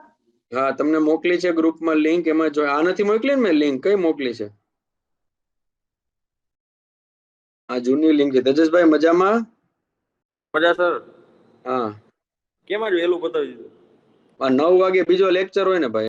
હા તમને મોકલી છે ગ્રુપમાં લિંક એમાં આ નથી મોકલી ને મેં લિંક કઈ મોકલી છે આ જૂની લિંક છે તેજસભાઈ મજામાં મજા સર હા કેમ જ વહેલું બતાવી દીધું આ 9 વાગે બીજો લેક્ચર હોય ને ભાઈ